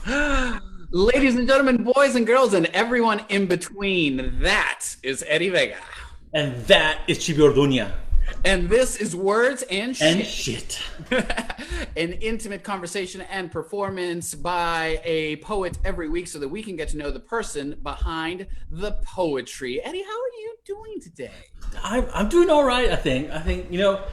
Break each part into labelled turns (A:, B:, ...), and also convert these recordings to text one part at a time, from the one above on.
A: Ladies and gentlemen, boys and girls, and everyone in between, that is Eddie Vega.
B: And that is Chibi.
A: And this is Words and
B: And
A: Shit,
B: shit.
A: an intimate conversation and performance by a poet every week so that we can get to know the person behind the poetry. Eddie, how are you doing today?
B: I'm doing all right,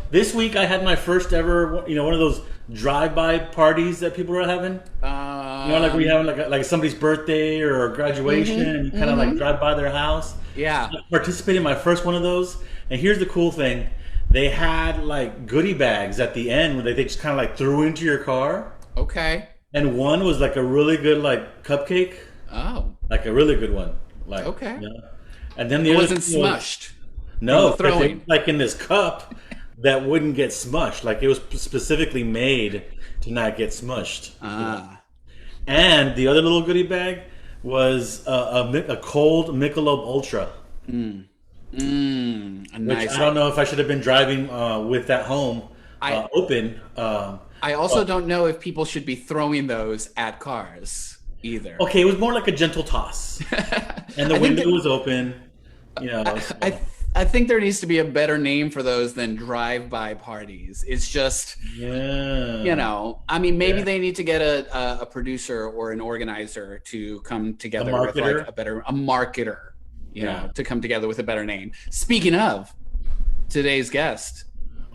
B: this week I had my first ever, one of those drive-by parties that people are having. Like we have like somebody's birthday or graduation, and you kind of like drive by their house.
A: Yeah.
B: I participated in my first one of those, and here's the cool thing: they had like goodie bags at the end where they just kind of like threw into your car,
A: Okay.
B: and one was like a really good like cupcake,
A: Oh,
B: like a really good one, like
A: okay.
B: And then
A: It
B: the other
A: wasn't
B: thing was,
A: smushed from the
B: no, because it was
A: throwing.
B: like in this cup that wouldn't get smushed. Like it was specifically made to not get smushed.
A: Ah.
B: And the other little goodie bag was a cold Michelob Ultra,
A: A
B: which
A: nice.
B: I don't know if I should have been driving with that home
A: I
B: open.
A: I also don't know if people should be throwing those at cars either.
B: Okay, it was more like a gentle toss, and the
A: I think
B: window
A: that
B: was open.
A: I I think there needs to be a better name for those than drive-by parties. It's just,
B: Yeah,
A: I mean, maybe
B: yeah.
A: they need to get a producer or an organizer to come
B: A
A: together with like
B: marketer.
A: a marketer,
B: Yeah.
A: to come together with a better name. Speaking of, today's guest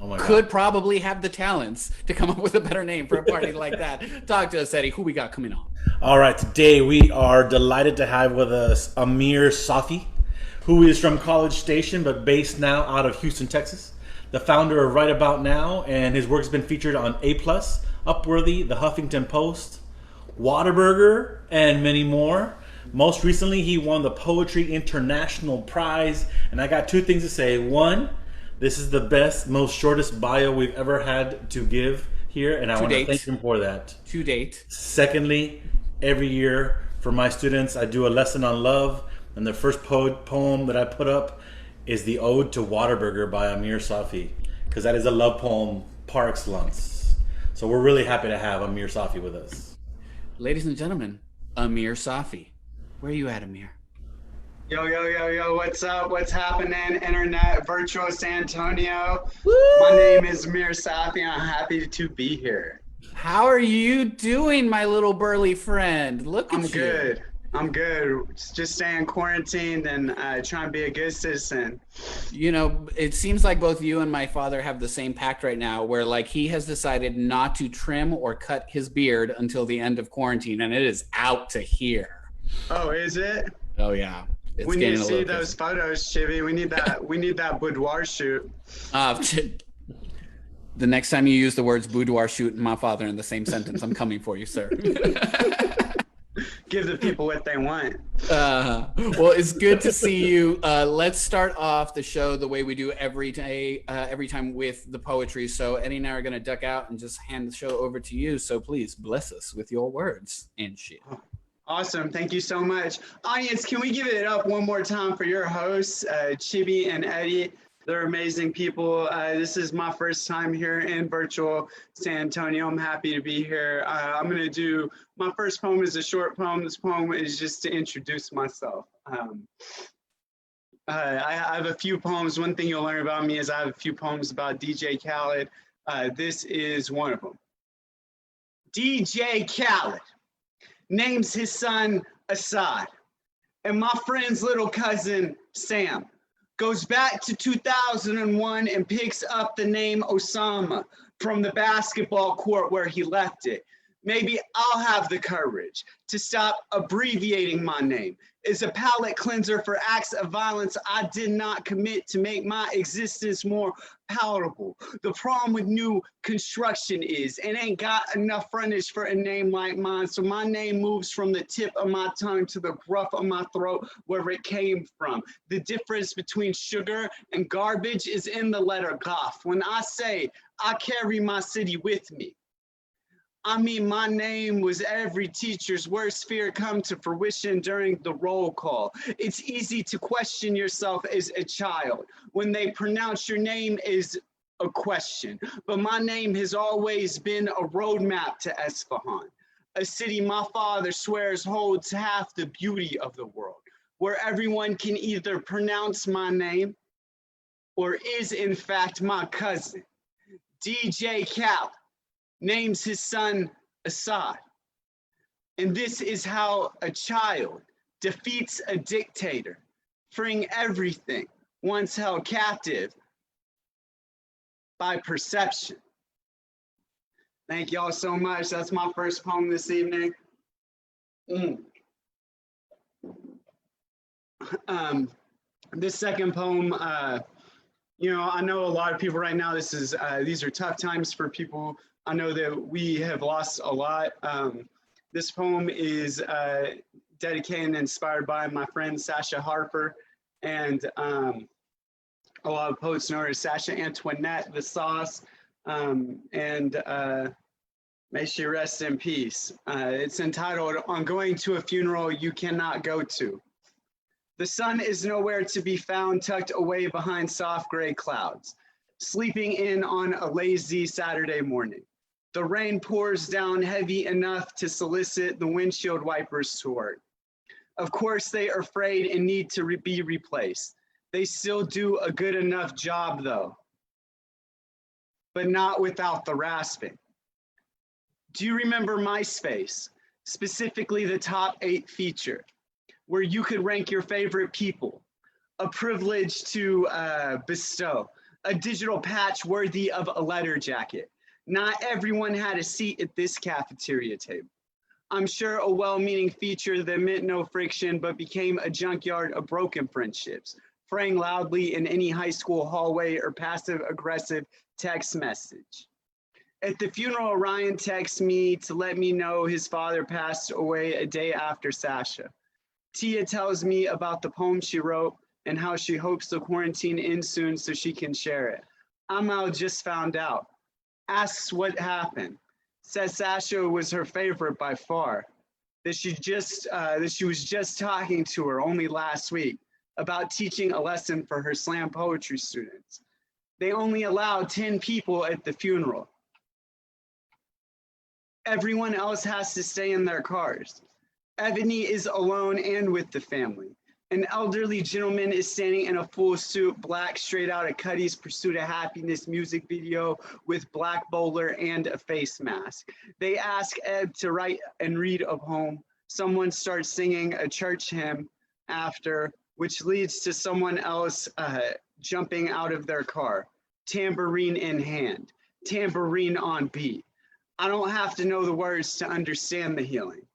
B: Oh my god.
A: could probably have the talents to come up with a better name for a party like that. Talk to us, Eddie. Who we got coming on?
B: All right, today we are delighted to have with us Amir Safi, who is from College Station but based now out of Houston, Texas. The founder of Right About Now, and his work has been featured on A Plus, Upworthy, the Huffington Post, Whataburger, and many more. Most recently, he won the Poetry International Prize, and I got two things to say. One, this is the best, most shortest bio we've ever had to give here, and I
A: To
B: want to thank
A: date.
B: him for that.
A: To date.
B: Secondly, every year for my students, I do a lesson on love, and the first poem that I put up is the Ode to Whataburger by Amir Safi, because that is a love poem par excellence. So we're really happy to have Amir Safi with us.
A: Ladies and gentlemen, Amir Safi. Where are you at, Amir?
C: Yo, yo, yo, yo, what's up? What's happening, Internet, virtual San Antonio? My
A: Woo!
C: name is Amir Safi, and I'm happy to be here.
A: How are you doing, my little burly friend? Look
C: I'm
A: at you.
C: good. I'm good. Just staying quarantined and trying to be a good citizen.
A: It seems like both you and my father have the same pact right now, where like he has decided not to trim or cut his beard until the end of quarantine, and it is out to here.
C: Oh, is it?
A: Oh yeah, it's
C: We need
A: getting
C: to
A: a
C: see
A: little
C: those
A: crazy.
C: photos, Chivy. We need that. We need that boudoir shoot.
A: Uh, the next time you use the words boudoir shoot and my father in the same sentence, I'm coming for you, sir.
C: Give the people what they want.
A: Well, it's good to see you. Let's start off the show the way we do every day, every time with the poetry. So Eddie and I are going to duck out and just hand the show over to you. So please bless us with your words and shit.
C: Awesome. Thank you so much. Audience, can we give it up one more time for your hosts, Chibi and Eddie? They're amazing people. This is my first time here in virtual San Antonio. I'm happy to be here. I'm going to do my first poem is a short poem. This poem is just to introduce myself. I have a few poems. One thing you'll learn about me is I have a few poems about DJ Khaled. This is one of them. DJ Khaled names his son Assad, and my friend's little cousin Sam goes back to 2001 and picks up the name Osama from the basketball court where he left it. Maybe I'll have the courage to stop abbreviating my name. It's a palate cleanser for acts of violence I did not commit to make my existence more palatable. The problem with new construction is it ain't got enough frontage for a name like mine, so my name moves from the tip of my tongue to the gruff of my throat where it came from. The difference between sugar and garbage is in the letter Goff. When I say I carry my city with me, I mean, my name was every teacher's worst fear come to fruition during the roll call. It's easy to question yourself as a child when they pronounce your name as a question. But my name has always been a roadmap to Esfahan, a city my father swears holds half the beauty of the world, where everyone can either pronounce my name or is in fact my cousin. DJ Khaled names his son Assad. And this is how a child defeats a dictator, freeing everything once held captive by perception. Thank y'all so much. That's my first poem this evening. This second poem, you know, I know a lot of people right now, these are tough times for people. I know that we have lost a lot. This poem is dedicated and inspired by my friend Sasha Harper, and a lot of poets know her as Sasha Antoinette, the Sauce, and may she rest in peace. It's entitled, "On Going to a Funeral You Cannot Go To." The sun is nowhere to be found, tucked away behind soft gray clouds, sleeping in on a lazy Saturday morning. The rain pours down heavy enough to solicit the windshield wipers to work. Of course, they are frayed and need to be replaced. They still do a good enough job though, but not without the rasping. Do you remember MySpace, specifically the top 8 feature, where you could rank your favorite people, a privilege to bestow, a digital patch worthy of a letter jacket? Not everyone had a seat at this cafeteria table. I'm sure a well-meaning feature that meant no friction, but became a junkyard of broken friendships, fraying loudly in any high school hallway or passive-aggressive text message. At the funeral, Ryan texts me to let me know his father passed away a day after Sasha. Tia tells me about the poem she wrote and how she hopes the quarantine ends soon so she can share it. Amal just found out, asks what happened, says Sasha was her favorite by far, that she was just talking to her only last week about teaching a lesson for her slam poetry students. They only allowed 10 people at the funeral. Everyone else has to stay in their cars. Ebony is alone and with the family. An elderly gentleman is standing in a full suit, black, straight out of Cuddy's Pursuit of Happiness music video with black bowler and a face mask. They ask Ed to write and read a poem. Someone starts singing a church hymn after, which leads to someone else jumping out of their car, tambourine in hand, tambourine on beat. I don't have to know the words to understand the healing.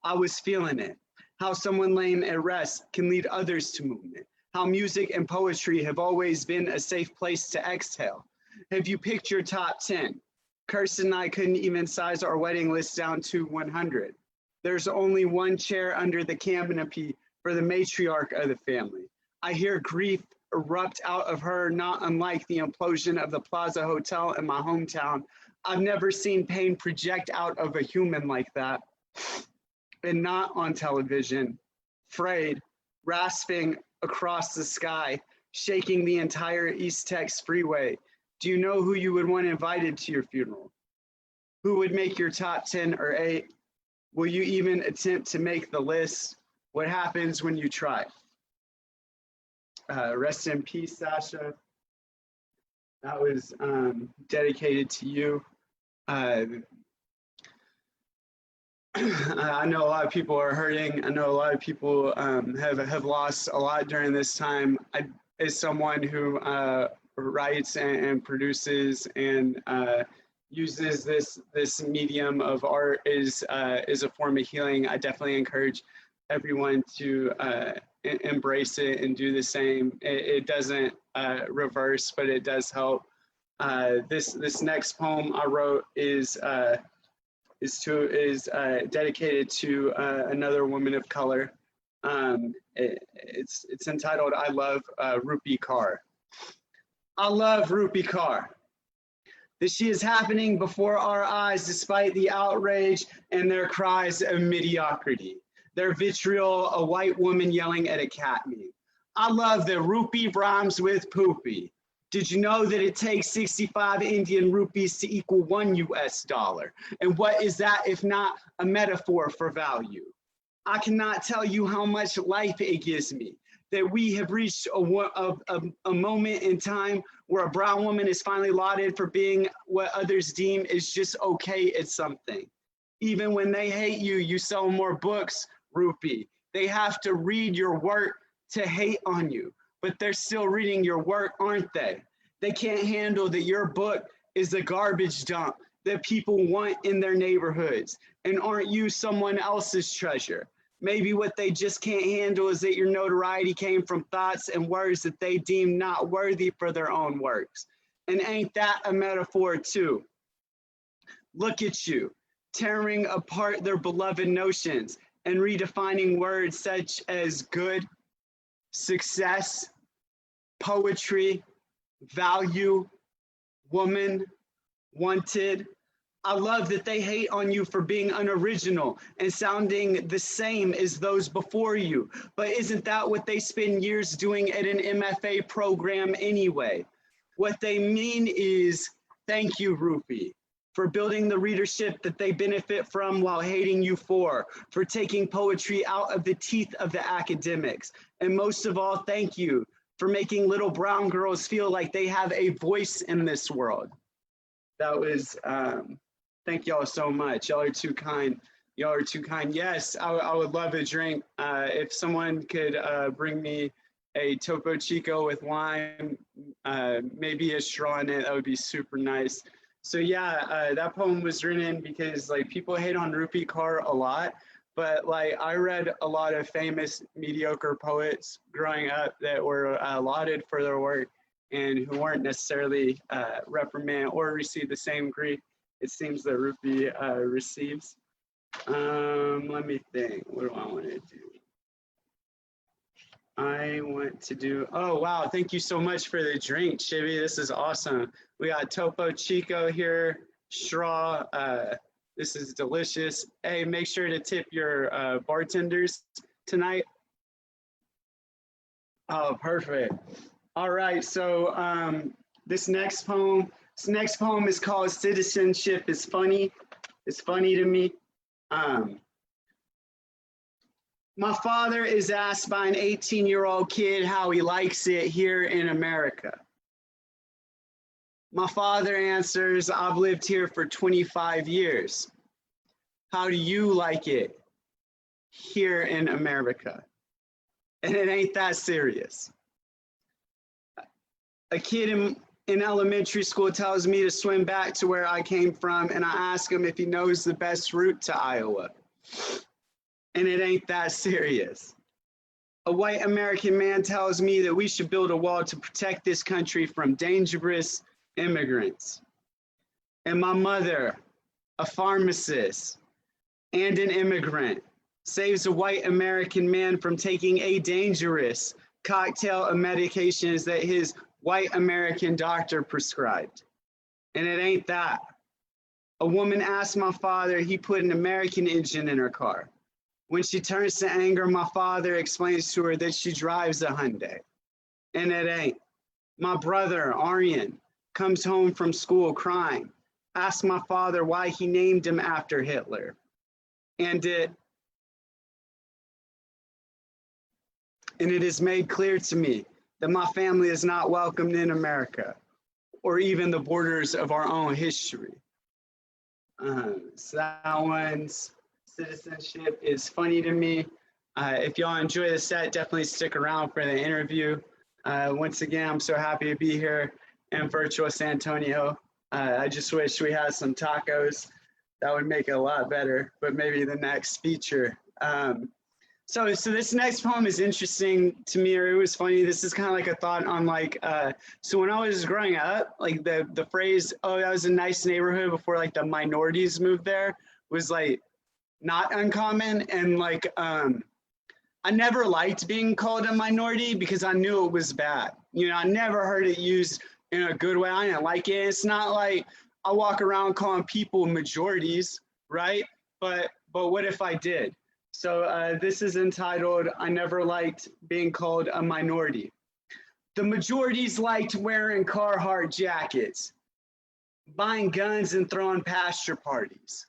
C: I was feeling it. How someone laying at rest can lead others to movement. How music and poetry have always been a safe place to exhale. Have you picked your top 10? Kirsten and I couldn't even size our wedding list down to 100. There's only one chair under the canopy for the matriarch of the family. I hear grief erupt out of her, not unlike the implosion of the Plaza Hotel in my hometown. I've never seen pain project out of a human like that. And not on television, frayed, rasping across the sky, shaking the entire East Tex freeway. Do you know who you would want invited to your funeral? Who would make your top 10 or 8? Will you even attempt to make the list? What happens when you try? Rest in peace, Sasha. That was dedicated to you. I know a lot of people are hurting. I know a lot of people have lost a lot during this time. As someone who writes and produces and uses this medium of art is a form of healing, I definitely encourage everyone to embrace it and do the same. It doesn't reverse, but it does help. This next poem I wrote is dedicated to another woman of color. It's entitled "I Love Rupi Kaur." I love Rupi Kaur. That she is happening before our eyes despite the outrage and their cries of mediocrity. Their vitriol, a white woman yelling at a cat meme. I love that Rupi rhymes with poopy. Did you know that it takes 65 Indian rupees to equal $1 US? And what is that if not a metaphor for value? I cannot tell you how much life it gives me, that we have reached a moment in time where a brown woman is finally lauded for being what others deem is just okay at something. Even when they hate you, you sell more books, Rupee. They have to read your work to hate on you, but they're still reading your work, aren't they? They can't handle that your book is a garbage dump that people want in their neighborhoods. And aren't you someone else's treasure? Maybe what they just can't handle is that your notoriety came from thoughts and words that they deem not worthy for their own works. And ain't that a metaphor too? Look at you, tearing apart their beloved notions and redefining words such as good, success, poetry, value, woman, wanted. I love that they hate on you for being unoriginal and sounding the same as those before you. But isn't that what they spend years doing at an MFA program anyway? What they mean is, thank you, Rupee, for building the readership that they benefit from while hating you for taking poetry out of the teeth of the academics. And most of all, thank you for making little brown girls feel like they have a voice in this world. That was, thank y'all so much. Y'all are too kind. Y'all are too kind. Yes, I would love a drink. If someone could bring me a Topo Chico with lime, maybe a straw in it, that would be super nice. So yeah, that poem was written because like people hate on Rupee Kaur a lot, but like I read a lot of famous mediocre poets growing up that were lauded for their work and who weren't necessarily reprimanded or received the same grief it seems that Rupee receives. Let me think, what do I want to do? I want to do, oh wow, thank you so much for the drink, Shivy, this is awesome. We got Topo Chico here, straw, this is delicious. Hey, make sure to tip your bartenders tonight. Oh, perfect. All right, so this next poem is called Citizenship is Funny. It's funny to me. My father is asked by an 18-year-old kid how he likes it here in America. My father answers, I've lived here for 25 years. How do you like it here in America? And it ain't that serious. A kid in elementary school tells me to swim back to where I came from, and I ask him if he knows the best route to Iowa. And it ain't that serious. A white American man tells me that we should build a wall to protect this country from dangerous immigrants. And my mother, a pharmacist and an immigrant, saves a white American man from taking a dangerous cocktail of medications that his white American doctor prescribed. And it ain't that. A woman asked my father, he put an American engine in her car. When she turns to anger, my father explains to her that she drives a Hyundai. And it ain't. My brother, Aryan, comes home from school crying, asks my father why he named him after Hitler. And it is made clear to me that my family is not welcomed in America or even the borders of our own history. So that one's Citizenship is Funny to me. If y'all enjoy the set, definitely stick around for the interview. Once again, I'm so happy to be here in virtual San Antonio. I just wish we had some tacos. That would make it a lot better, but maybe the next feature. So this next poem is interesting to me, or it was funny. This is kind of like a thought on like, so when I was growing up, like the phrase, oh, that was a nice neighborhood before like the minorities moved there was like not uncommon. And like, I never liked being called a minority because I knew it was bad. You know, I never heard it used in a good way. I didn't like it. It's not like I walk around calling people majorities, right? But what if I did? So this is entitled, I Never Liked Being Called a Minority. The majorities liked wearing Carhartt jackets, buying guns and throwing pasture parties.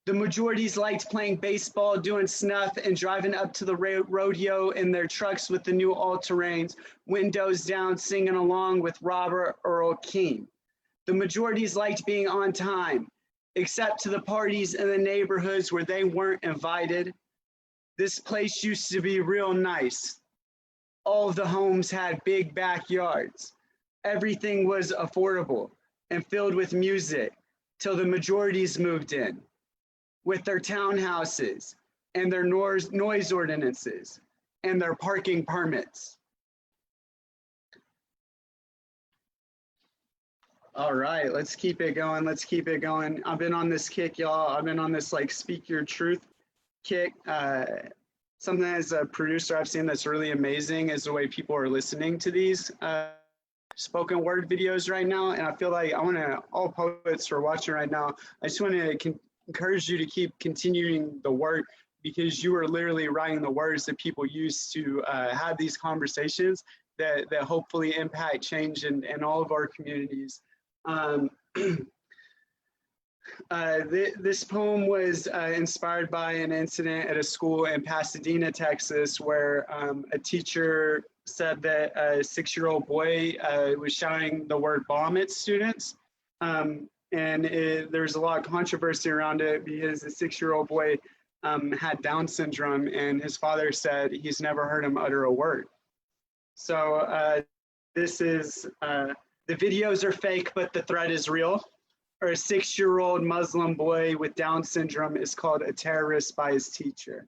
C: The majorities liked playing baseball, doing snuff, and driving up to the rodeo in their trucks with the new all-terrains, windows down, singing along with Robert Earl King. The majorities liked being on time, except to the parties in the neighborhoods where they weren't invited. This place used to be real nice. All of the homes had big backyards. Everything was affordable and filled with music till the majorities moved in with their townhouses and their noise ordinances and their parking permits. All right, let's keep it going. Let's keep it going. I've been on this kick, y'all. I've been on this like speak your truth kick. Something as a producer I've seen that's really amazing is the way people are listening to these spoken word videos right now. And I feel like all poets who are watching right now, I just want to encourage you to keep continuing the work, because you are literally writing the words that people use to have these conversations that hopefully impact change in all of our communities. This poem was inspired by an incident at a school in Pasadena, Texas, where a teacher said that a 6-year-old boy was shouting the word bomb at students. There's a lot of controversy around it because the 6-year-old boy had Down syndrome, and his father said he's never heard him utter a word. So this is, the videos are fake, but the threat is real. Or a 6-year-old Muslim boy with Down syndrome is called a terrorist by his teacher.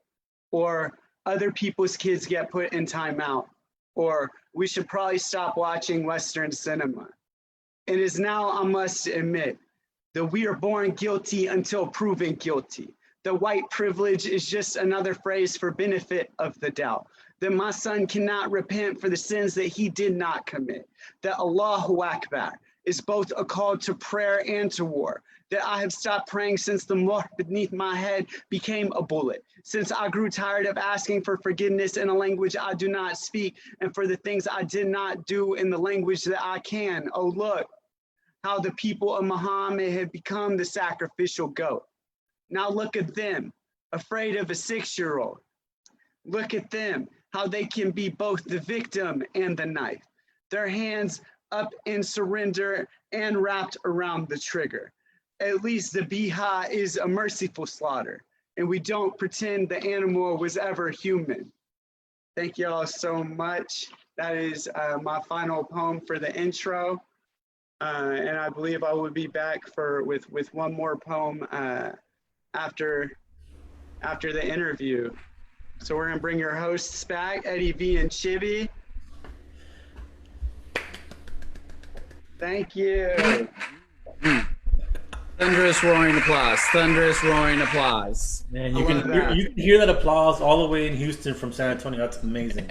C: Or other people's kids get put in timeout. Or we should probably stop watching Western cinema. It is now, I must admit, that we are born guilty until proven guilty. The white privilege is just another phrase for benefit of the doubt. That my son cannot repent for the sins that he did not commit. That Allahu Akbar is both a call to prayer and to war. That I have stopped praying since the mort beneath my head became a bullet. Since I grew tired of asking for forgiveness in a language I do not speak, and for the things I did not do in the language that I can. Oh, look how the people of Muhammad have become the sacrificial goat. Now look at them, afraid of a 6-year-old. Look at them, how they can be both the victim and the knife. Their hands up in surrender and wrapped around the trigger. At least the biha is a merciful slaughter, and we don't pretend the animal was ever human. Thank you all so much. That is my final poem for the intro. And I believe I will be back with one more poem after the interview. So we're gonna bring your hosts back, Eddie V and Chibi. Thank you.
A: Thunderous roaring applause. Thunderous roaring applause.
B: Man, you can hear that applause all the way in Houston from San Antonio. That's amazing.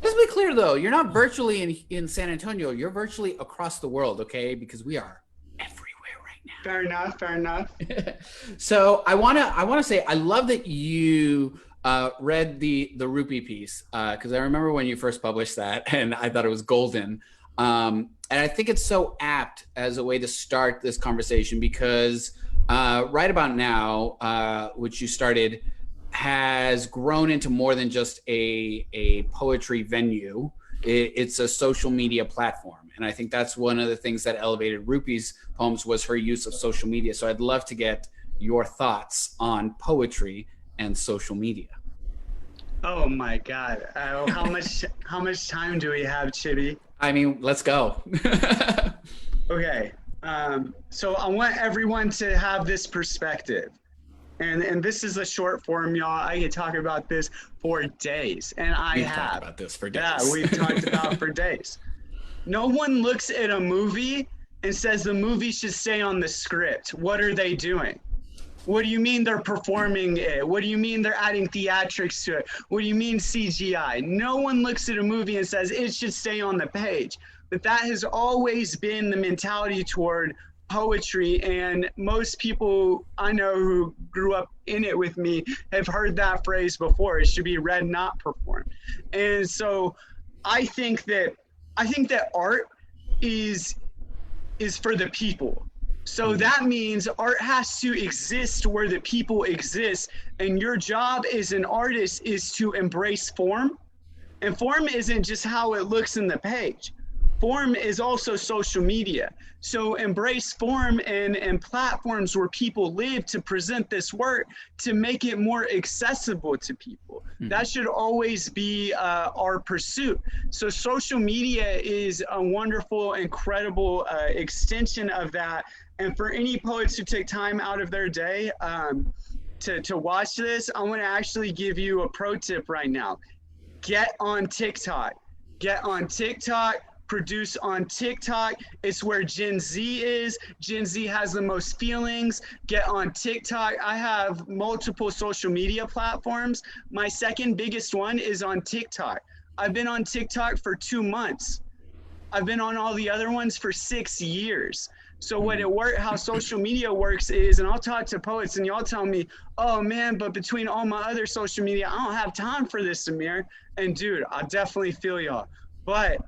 A: Let's be clear, though. You're not virtually in San Antonio. You're virtually across the world, okay? Because we are everywhere right now.
C: Fair enough. Fair enough.
A: So I wanna say I love that you read the Rupee piece because I remember when you first published that, and I thought it was golden. And I think it's so apt as a way to start this conversation because right about now, which you started, has grown into more than just a poetry venue. It's a social media platform. And I think that's one of the things that elevated Rupee's poems was her use of social media. So I'd love to get your thoughts on poetry and social media.
C: Oh my God. How much time do we have, Chibi?
A: I mean, let's go.
C: Okay. So I want everyone to have this perspective. And this is a short form, y'all. I could talk about this for days. And we've talked
A: about this for days.
C: Yeah, we've talked about for days. No one looks at a movie and says the movie should stay on the script. What are they doing? What do you mean they're performing it? What do you mean they're adding theatrics to it? What do you mean CGI? No one looks at a movie and says it should stay on the page. But that has always been the mentality toward poetry, and most people I know who grew up in it with me have heard that phrase before. It should be read, not performed. And so I think that art is for the people. So that means art has to exist where the people exist, and your job as an artist is to embrace form. And form isn't just how it looks in the page. Form is also social media. So embrace form and platforms where people live to present this work to make it more accessible to people. That should always be our pursuit. So social media is a wonderful, incredible extension of that. And for any poets who take time out of their day to watch this, I want to actually give you a pro tip right now. Get on TikTok. Get on TikTok. Produce on TikTok. It's where Gen Z is. Gen Z has the most feelings. Get on TikTok. I have multiple social media platforms. My second biggest one is on TikTok. I've been on TikTok for 2 months. I've been on all the other ones for 6 years. So how social media works is, and I'll talk to poets and y'all tell me, oh man, but between all my other social media, I don't have time for this, Amir. And dude, I definitely feel y'all. But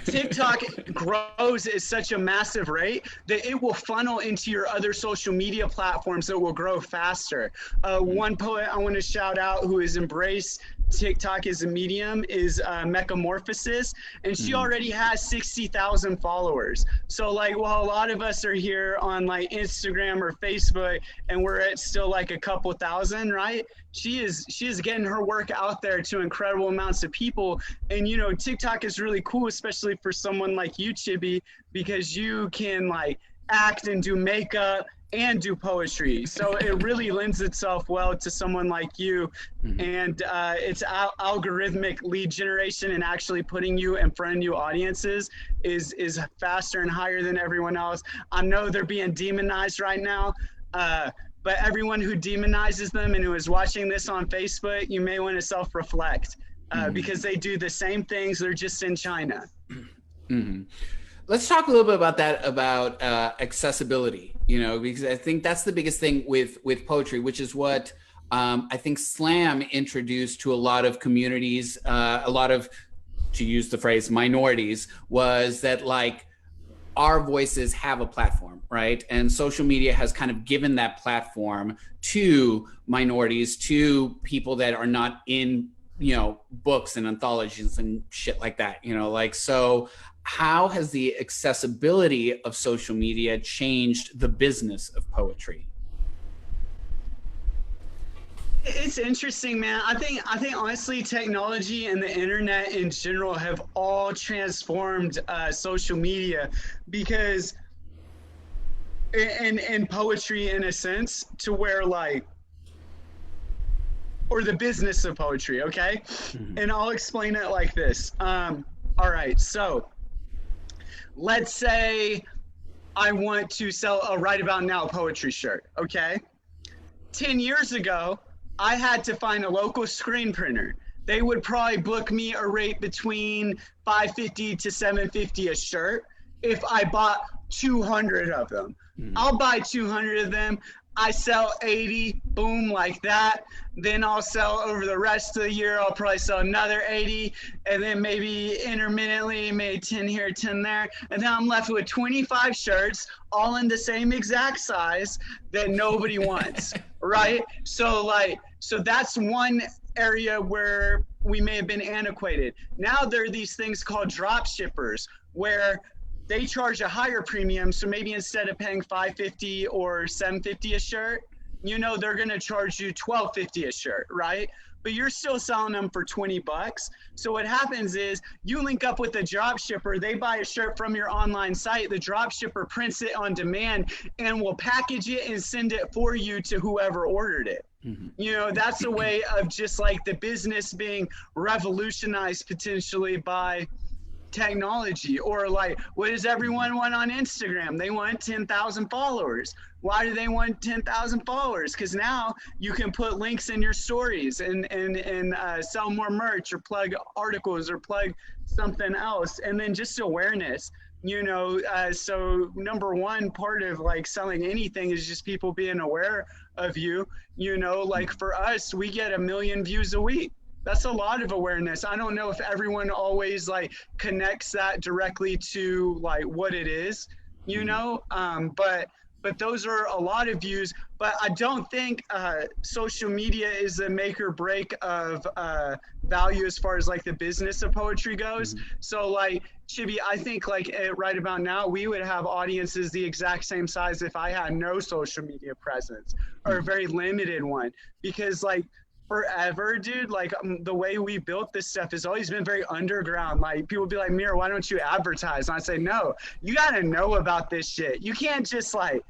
C: TikTok grows at such a massive rate that it will funnel into your other social media platforms that will grow faster. One poet I want to shout out who has embraced TikTok as a medium is Metamorphosis, and she already has 60,000 followers. So like, while a lot of us are here on like Instagram or Facebook and we're at still like a couple thousand, right? She is getting her work out there to incredible amounts of people. And you know, TikTok is really cool, especially for someone like you, Chibi, because you can like act and do makeup and do poetry. So it really lends itself well to someone like you. And it's algorithmic lead generation and actually putting you in front of new audiences is faster and higher than everyone else. I know they're being demonized right now. But everyone who demonizes them and who is watching this on Facebook, you may want to self-reflect because they do the same things. They're just in China.
A: Let's talk a little bit about that, about accessibility, you know, because I think that's the biggest thing with poetry, which is what I think Slam introduced to a lot of communities, a lot of, to use the phrase, minorities, was that like, our voices have a platform, right? And social media has kind of given that platform to minorities, to people that are not in, you know, books and anthologies and shit like that, you know, like, so how has the accessibility of social media changed the business of poetry?
C: It's interesting, man. I think honestly, technology and the internet in general have all transformed social media, because in poetry, in a sense, to where like, or the business of poetry, okay? And I'll explain it like this. All right, so let's say I want to sell a Right About Now poetry shirt, okay? 10 years ago, I had to find a local screen printer. They would probably book me a rate between $550 to $750 a shirt if I bought 200 of them. I'll buy 200 of them. I sell 80, boom, like that. Then I'll sell over the rest of the year, I'll probably sell another 80, and then maybe intermittently, maybe 10 here, 10 there. And then I'm left with 25 shirts, all in the same exact size that nobody wants, right? So that's one area where we may have been antiquated. Now there are these things called drop shippers, where they charge a higher premium. So maybe instead of paying $550 or $750 a shirt, you know, they're going to charge you $12.50 a shirt, right? But you're still selling them for 20 bucks. So what happens is you link up with the drop shipper, they buy a shirt from your online site, the drop shipper prints it on demand and will package it and send it for you to whoever ordered it. You know, that's a way of just like the business being revolutionized potentially by technology. Or like, what does everyone want on Instagram? They want 10,000 followers. Why do they want 10,000 followers? Because now you can put links in your stories and sell more merch or plug articles or plug something else. And then just awareness, you know. So number one part of like selling anything is just people being aware of you, you know. Like for us, we get 1 million views a week. That's a lot of awareness. I don't know if everyone always like connects that directly to like what it is, you know. But those are a lot of views. But I don't think social media is a make or break of value as far as like the business of poetry goes. So like Chibi, I think like right about now we would have audiences the exact same size if I had no social media presence or a very limited one, because like forever, dude, like the way we built this stuff has always been very underground. Like people be like, Mir, why don't you advertise? And I say, no, you gotta know about this shit. You can't just like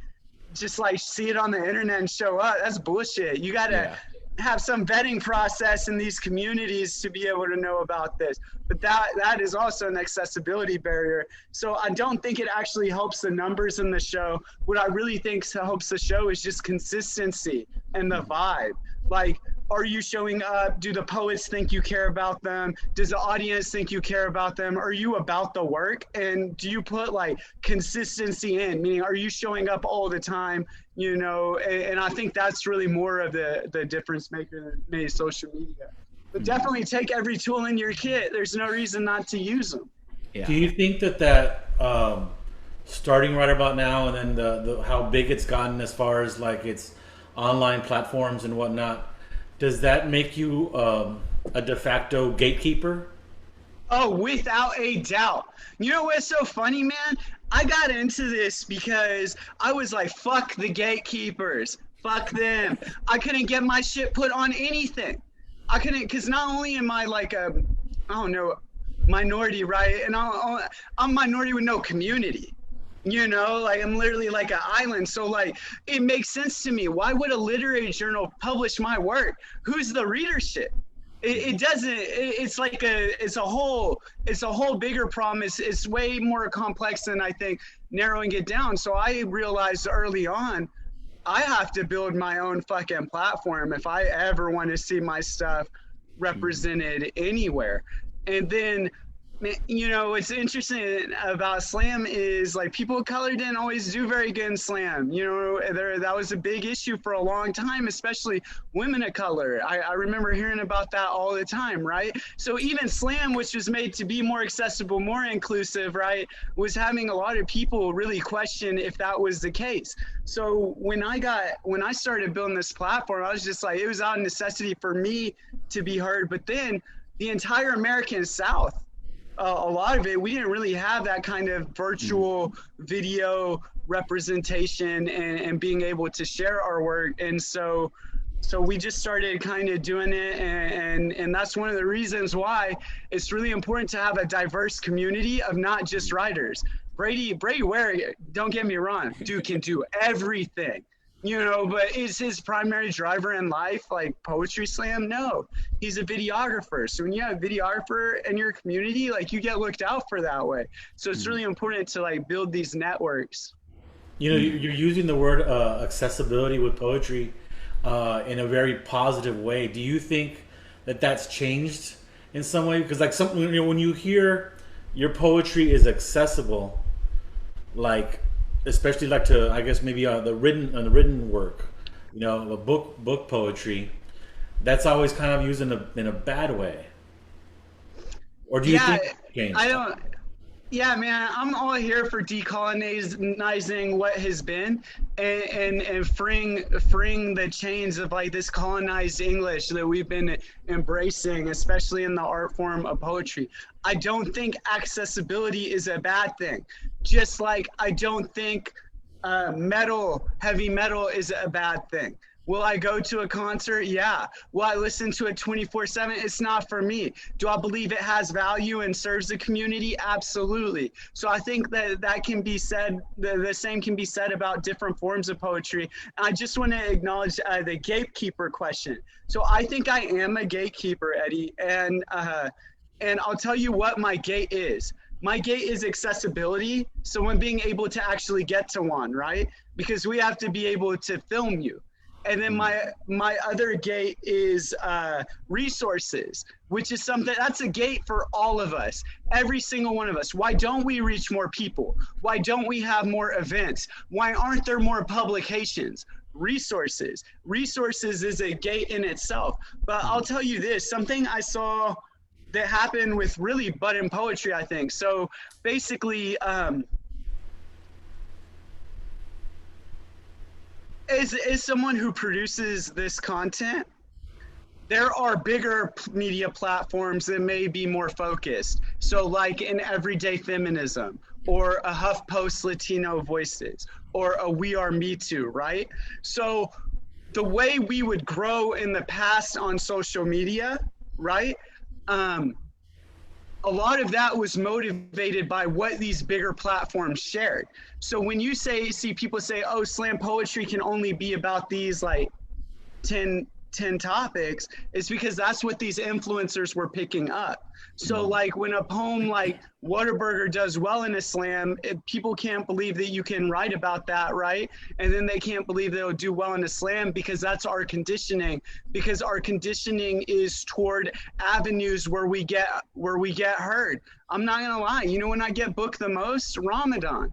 C: see it on the internet and show up. That's bullshit. You gotta have some vetting process in these communities to be able to know about this. But that is also an accessibility barrier. So I don't think it actually helps the numbers in the show. What I really think helps the show is just consistency and the vibe. Like, are you showing up? Do the poets think you care about them? Does the audience think you care about them? Are you about the work? And do you put like consistency in? Meaning, are you showing up all the time? You know, and I think that's really more of the difference maker than maybe social media. But definitely take every tool in your kit. There's no reason not to use them.
B: Yeah. Do you think that starting right about now, and then the how big it's gotten as far as like its online platforms and whatnot, does that make you a de facto gatekeeper?
C: Oh, without a doubt. You know what's so funny, man? I got into this because I was like, fuck the gatekeepers. Fuck them. I couldn't get my shit put on anything. I couldn't, because not only am I like a, I don't know, minority, right? And I'm minority with no community. You know, like I'm literally like an island. So like, it makes sense to me. Why would a literary journal publish my work? Who's the readership? It doesn't, it's like it's a whole bigger problem. It's way more complex than I think narrowing it down. So I realized early on, I have to build my own fucking platform if I ever want to see my stuff represented anywhere. And then, you know, what's interesting about slam is like people of color didn't always do very good in slam. You know, that was a big issue for a long time, especially women of color. I remember hearing about that all the time, right? So even slam, which was made to be more accessible, more inclusive, right, was having a lot of people really question if that was the case. So when I started building this platform, I was just like, it was out of necessity for me to be heard. But then the entire American South, a lot of it, we didn't really have that kind of virtual video representation and being able to share our work. And so we just started kind of doing it. And that's one of the reasons why it's really important to have a diverse community of not just writers. Brady Ware, don't get me wrong, dude can do everything. You know, but is his primary driver in life like poetry slam? No, he's a videographer. So when you have a videographer in your community, like you get looked out for that way. So it's really important to like build these networks.
B: You know, you're using the word accessibility with poetry in a very positive way. Do you think that that's changed in some way? Because like something, you know, when you hear your poetry is accessible, like, especially like to, I guess maybe the written work, you know, a book poetry, that's always kind of used in a bad way. Or do you think it's changed?
C: I don't. Yeah, man, I'm all here for decolonizing what has been and freeing the chains of like this colonized English that we've been embracing, especially in the art form of poetry. I don't think accessibility is a bad thing. Just like I don't think heavy metal is a bad thing. Will I go to a concert? Yeah. Will I listen to it 24/7? It's not for me. Do I believe it has value and serves the community? Absolutely. So I think that can be said, the same can be said about different forms of poetry. And I just want to acknowledge the gatekeeper question. So I think I am a gatekeeper, Eddie. And I'll tell you what my gate is. My gate is accessibility. Someone being able to actually get to one, right? Because we have to be able to film you. And then my other gate is resources, which is something that's a gate for all of us, every single one of us. Why don't we reach more people? Why don't we have more events? Why aren't there more publications? resources. Resources is a gate in itself. But I'll tell you this, something I saw that happened with really butt-in poetry, I think. So basically, as someone who produces this content, there are bigger media platforms that may be more focused. So like an Everyday Feminism, or a HuffPost Latino Voices, or a We Are Me Too, right? So the way we would grow in the past on social media, right? A lot of that was motivated by what these bigger platforms shared. So when you see people say, oh, slam poetry can only be about these like 10 topics, it's because that's what these influencers were picking up. So like when a poem like Whataburger does well in a slam, people can't believe that you can write about that, right? And then they can't believe they'll do well in a slam, because that's our conditioning. Because our conditioning is toward avenues where we get heard. I'm not gonna lie, you know when I get booked the most? Ramadan,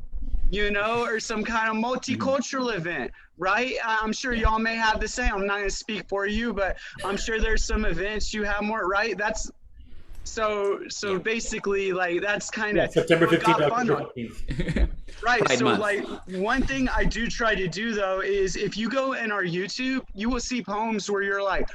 C: you know, or some kind of multicultural event, right? I'm sure y'all may have the same. I'm not going to speak for you, but I'm sure there's some events you have more, right? That's so basically like that's kind of
B: September 15th.
C: Right.
A: Pride
C: so
A: month.
C: Like one thing I do try to do though is if you go in our YouTube, you will see poems where you're like,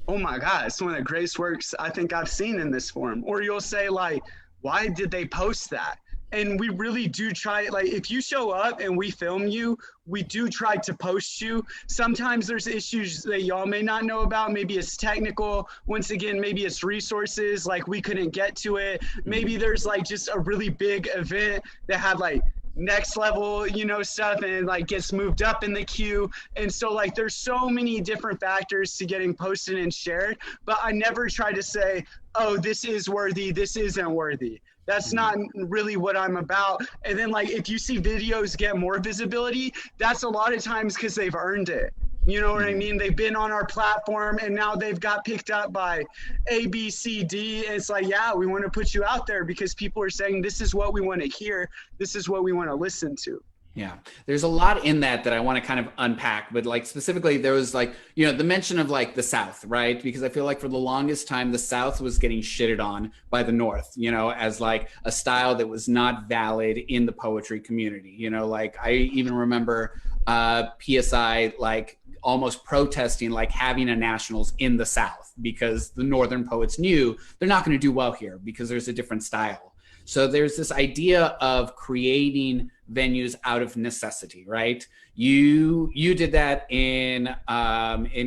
C: oh my God, it's one of the greatest works I think I've seen in this form. Or you'll say like, why did they post that? And we really do try, like if you show up and we film you, we do try to post you. Sometimes there's issues that y'all may not know about. Maybe it's technical. Once again, maybe it's resources, like we couldn't get to it. Maybe there's like just a really big event that had like next level, you know, stuff and like gets moved up in the queue. And so like there's so many different factors to getting posted and shared, but I never try to say, oh, this is worthy, this isn't worthy. That's not really what I'm about. And then like if you see videos get more visibility, that's a lot of times because they've earned it. You know what I mean? They've been on our platform and now they've got picked up by A, B, C, D. And it's like, yeah, we want to put you out there because people are saying this is what we want to hear. This is what we want to listen to.
A: Yeah, there's a lot in that I want to kind of unpack, but like specifically there was like, you know, the mention of like the South, right? Because I feel like for the longest time, the South was getting shitted on by the North, you know, as like a style that was not valid in the poetry community. You know, like I even remember PSI like almost protesting like having a nationals in the South because the Northern poets knew they're not going to do well here because there's a different style. So there's this idea of creating venues out of necessity, right? You did that in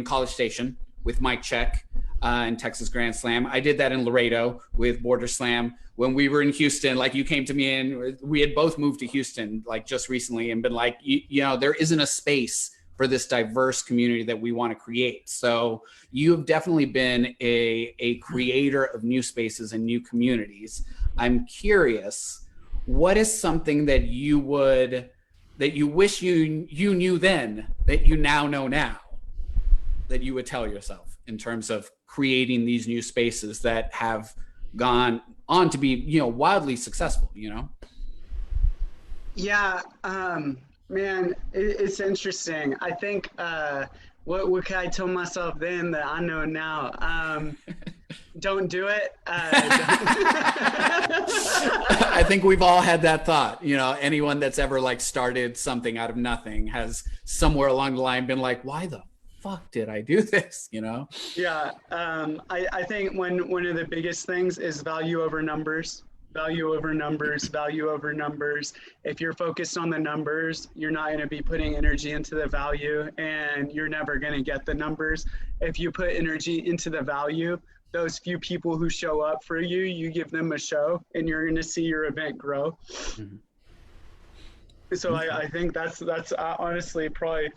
A: College Station with Mike Check and Texas Grand Slam. I did that in Laredo with Border Slam. When we were in Houston, like you came to me and we had both moved to Houston like just recently and been like, you know, there isn't a space for this diverse community that we want to create. So you've definitely been a creator of new spaces and new communities. I'm curious, what is something that you wish you knew then that you now know now that you would tell yourself in terms of creating these new spaces that have gone on to be, you know, wildly successful, you know?
C: Yeah, man, it's interesting. I think what could I tell myself then that I know now? Don't do it.
A: I think we've all had that thought. You know, anyone that's ever like started something out of nothing has somewhere along the line been like, why the fuck did I do this? You know?
C: Yeah, I think one of the biggest things is value over numbers. Value over numbers, value over numbers. If you're focused on the numbers, you're not going to be putting energy into the value and you're never going to get the numbers. If you put energy into the value, those few people who show up for you, you give them a show and you're going to see your event grow. Mm-hmm. So I think that's honestly probably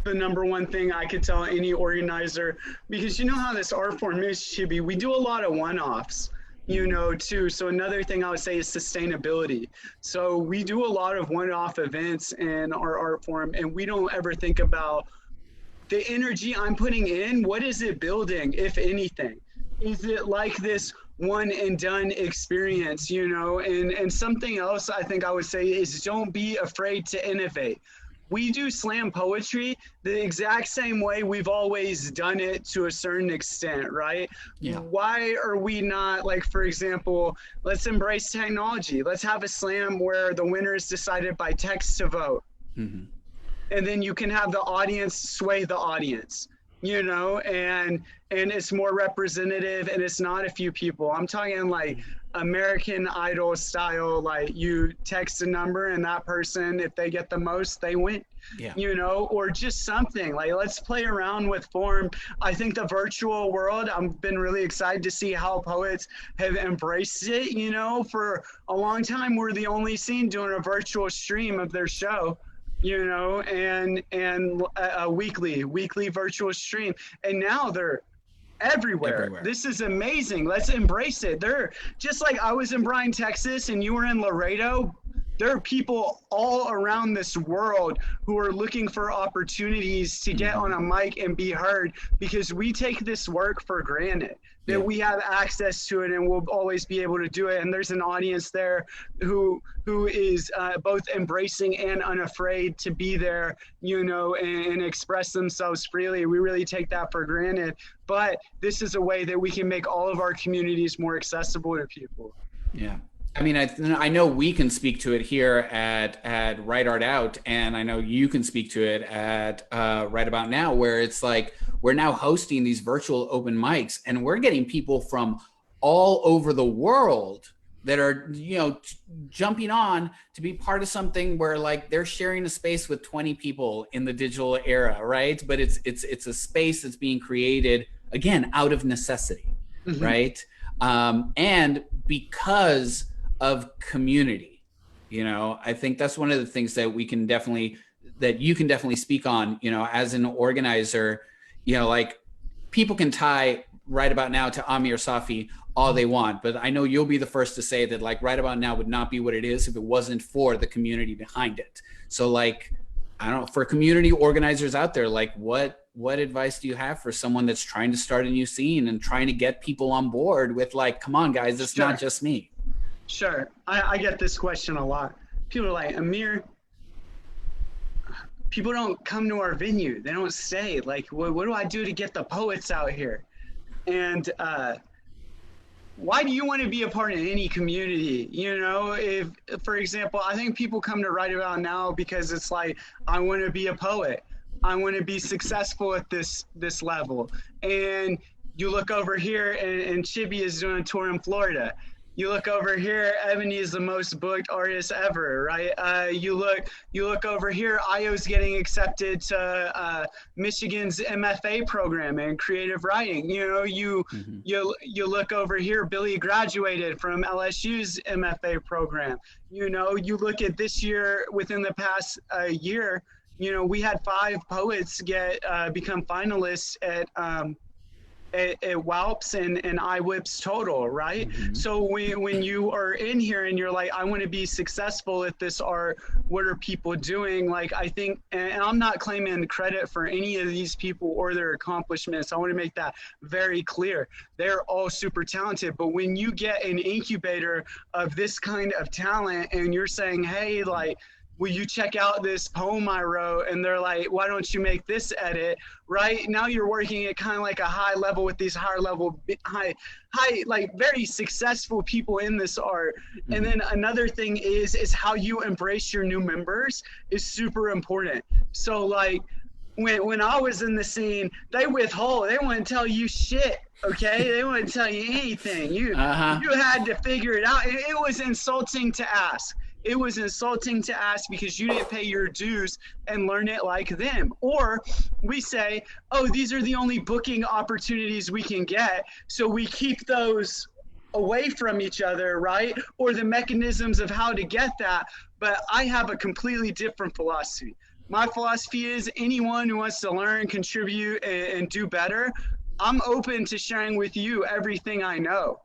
C: the number one thing I could tell any organizer, because you know how this art form is, Chibi, we do a lot of one-offs. You know, too. So another thing I would say is sustainability. So we do a lot of one-off events in our art form, and we don't ever think about the energy I'm putting in. What is it building, if anything? Is it like this one and done experience, you know? And something else I think I would say is don't be afraid to innovate. we do slam poetry the exact same way we've always done it to a certain extent, right?
A: Yeah.
C: Why are we not, like, for example, let's embrace technology. Let's have a slam where the winner is decided by text to vote.
A: Mm-hmm.
C: And then you can have the audience sway the audience, you know, and it's more representative, and it's not a few people. I'm talking like American Idol style, like you text a number and that person, if they get the most, they win.
A: Yeah.
C: You know, or just something like, let's play around with form. I think the virtual world, I've been really excited to see how poets have embraced it. You know, for a long time, we're the only scene doing a virtual stream of their show, you know, and a weekly virtual stream. And now they're everywhere. This is amazing. Let's embrace it. They're just like, I was in Bryan, Texas, and you were in Laredo. There are people all around this world who are looking for opportunities to get on a mic and be heard, because we take this work for granted, that we have access to it and we'll always be able to do it. And there's an audience there who is both embracing and unafraid to be there, you know, and express themselves freely. We really take that for granted. But this is a way that we can make all of our communities more accessible to people.
A: Yeah. I mean, I know we can speak to it here at Right Art Out, and I know you can speak to it at Right About Now, where it's like we're now hosting these virtual open mics, and we're getting people from all over the world that are, you know, jumping on to be part of something where like they're sharing a space with 20 people in the digital era, right? But it's a space that's being created again out of necessity, right? And because of community, you know, I think that's one of the things that you can definitely speak on, you know, as an organizer. You know, like people can tie Right About Now to Amir Safi all they want, but I know you'll be the first to say that like Right About Now would not be what it is if it wasn't for the community behind it. So like, I don't know, for community organizers out there, like what advice do you have for someone that's trying to start a new scene and trying to get people on board with like, come on guys, it's not just me.
C: Sure. I get this question a lot. People are like, Amir, people don't come to our venue. They don't stay. Like, what do I do to get the poets out here? And why do you want to be a part of any community? You know, if, for example, I think people come to Right About Now because it's like, I want to be a poet. I want to be successful at this level. And you look over here and Chibi is doing a tour in Florida. You look over here, Ebony is the most booked artist ever, right? You look over here, Io's getting accepted to Michigan's MFA program in creative writing. You know, you look over here, Billy graduated from LSU's MFA program. You know, you look at this year, within the past year, you know, we had 5 poets become finalists at WALPs and IWIPs total, right? So when you are in here and you're like, I want to be successful at this art, what are people doing? Like, I think, and I'm not claiming credit for any of these people or their accomplishments. I want to make that very clear. They're all super talented, but when you get an incubator of this kind of talent and you're saying, hey, like, will you check out this poem I wrote? And they're like, why don't you make this edit? Right now you're working at kind of like a high level with these higher level, high, like very successful people in this art. And then another thing is how you embrace your new members is super important. So like when I was in the scene, they withhold, they wouldn't tell you shit. Okay, they wouldn't tell you anything. You had to figure it out. It was insulting to ask. It was insulting to ask because you didn't pay your dues and learn it like them. Or we say, oh, these are the only booking opportunities we can get, so we keep those away from each other, right? Or the mechanisms of how to get that. But I have a completely different philosophy. My philosophy is anyone who wants to learn, contribute, and do better, I'm open to sharing with you everything I know.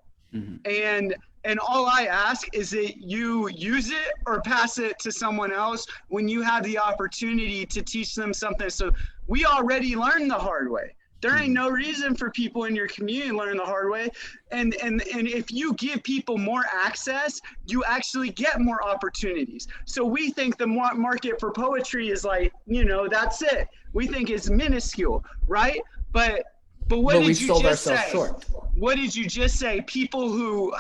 C: And all I ask is that you use it or pass it to someone else when you have the opportunity to teach them something. So we already learned the hard way. There ain't no reason for people in your community to learn the hard way. And if you give people more access, you actually get more opportunities. So we think the market for poetry is like, that's it. We think it's minuscule, right? But what did you just say? Short. What did you just say? People who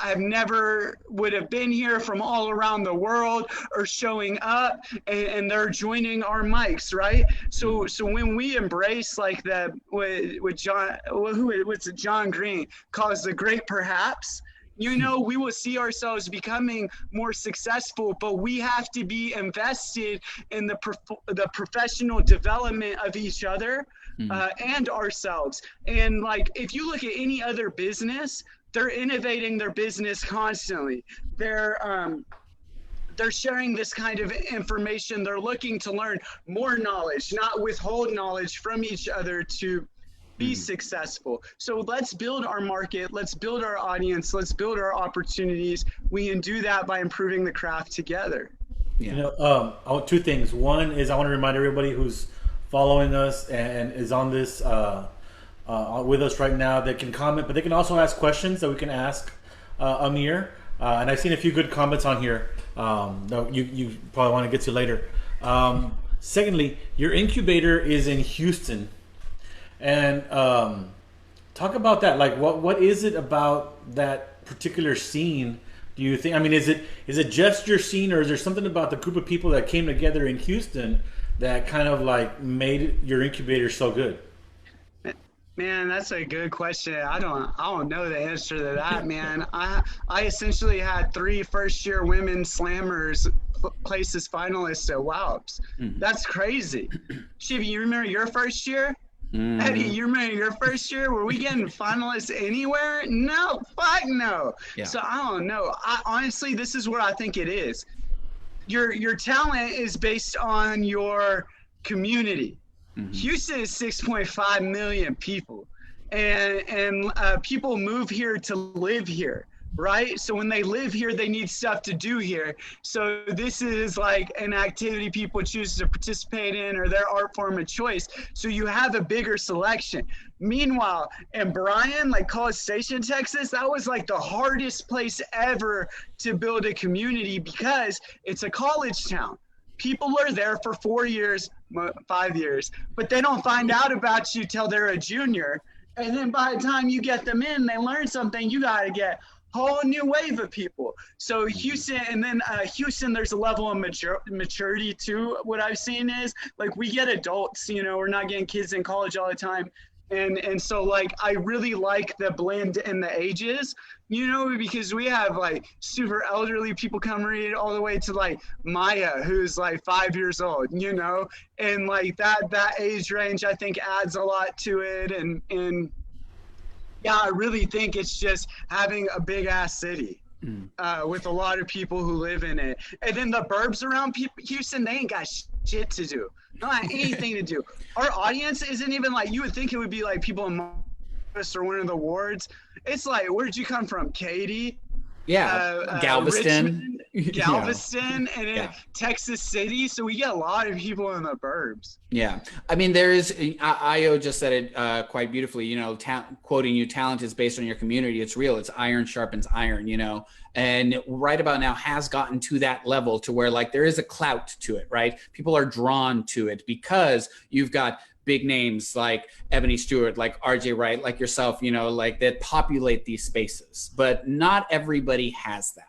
C: would have been here from all around the world are showing up, and they're joining our mics, right? So when we embrace like that, with John Green calls the great perhaps, we will see ourselves becoming more successful, but we have to be invested in the professional development of each other and ourselves. And like, if you look at any other business, they're innovating their business constantly. They're sharing this kind of information. They're looking to learn more knowledge, not withhold knowledge from each other to be successful. So let's build our market, let's build our audience, let's build our opportunities. We can do that by improving the craft together.
B: Two things. One is I want to remind everybody who's following us and is on this with us right now that can comment, but they can also ask questions that we can ask Amir. And I've seen a few good comments on here that you probably want to get to later. Secondly, your incubator is in Houston. And talk about that. Like, what is it about that particular scene? Do you think? I mean, is it just your scene, or is there something about the group of people that came together in Houston that kind of like made your incubator so good?
C: Man, that's a good question. I don't know the answer to that, man. I essentially had 3 first-year women slammers place as finalists at WOWs. That's crazy. Shiv, you remember your first year? Eddie, you remember your first year? Were we getting finalists anywhere? No, fuck no. Yeah. So I don't know. Honestly, this is where I think it is. Your talent is based on your community. Houston is 6.5 million people, and people move here to live here, right? So when they live here, they need stuff to do here. So this is like an activity people choose to participate in, or their art form of choice. So you have a bigger selection. Meanwhile, in Bryan, like College Station, Texas, that was like the hardest place ever to build a community because it's a college town. People are there for 4 years, 5 years, but they don't find out about you till they're a junior. And then by the time you get them in, they learn something, you got to get a whole new wave of people. So Houston, and then Houston, there's a level of maturity too. What I've seen is like we get adults, we're not getting kids in college all the time. And so like I really like the blend in the ages, because we have like super elderly people come read all the way to like Maya, who's like 5 years old, and like that age range I think adds a lot to it. And yeah, I really think it's just having a big ass city with a lot of people who live in it. And then the burbs around Houston, they ain't got shit to do. Not anything to do. Our audience isn't even like, you would think it would be like people in Memphis or one of the wards. It's like, where'd you come from, Katy?
A: Yeah, Galveston.
C: Galveston, and in Texas City. So we get a lot of people in the burbs.
A: Yeah. I mean, Io just said it quite beautifully, quoting you, talent is based on your community. It's real. It's iron sharpens iron, and right about now has gotten to that level to where like there is a clout to it, right? People are drawn to it because you've got big names like Ebony Stewart, like RJ Wright, like yourself, like that populate these spaces. But not everybody has that.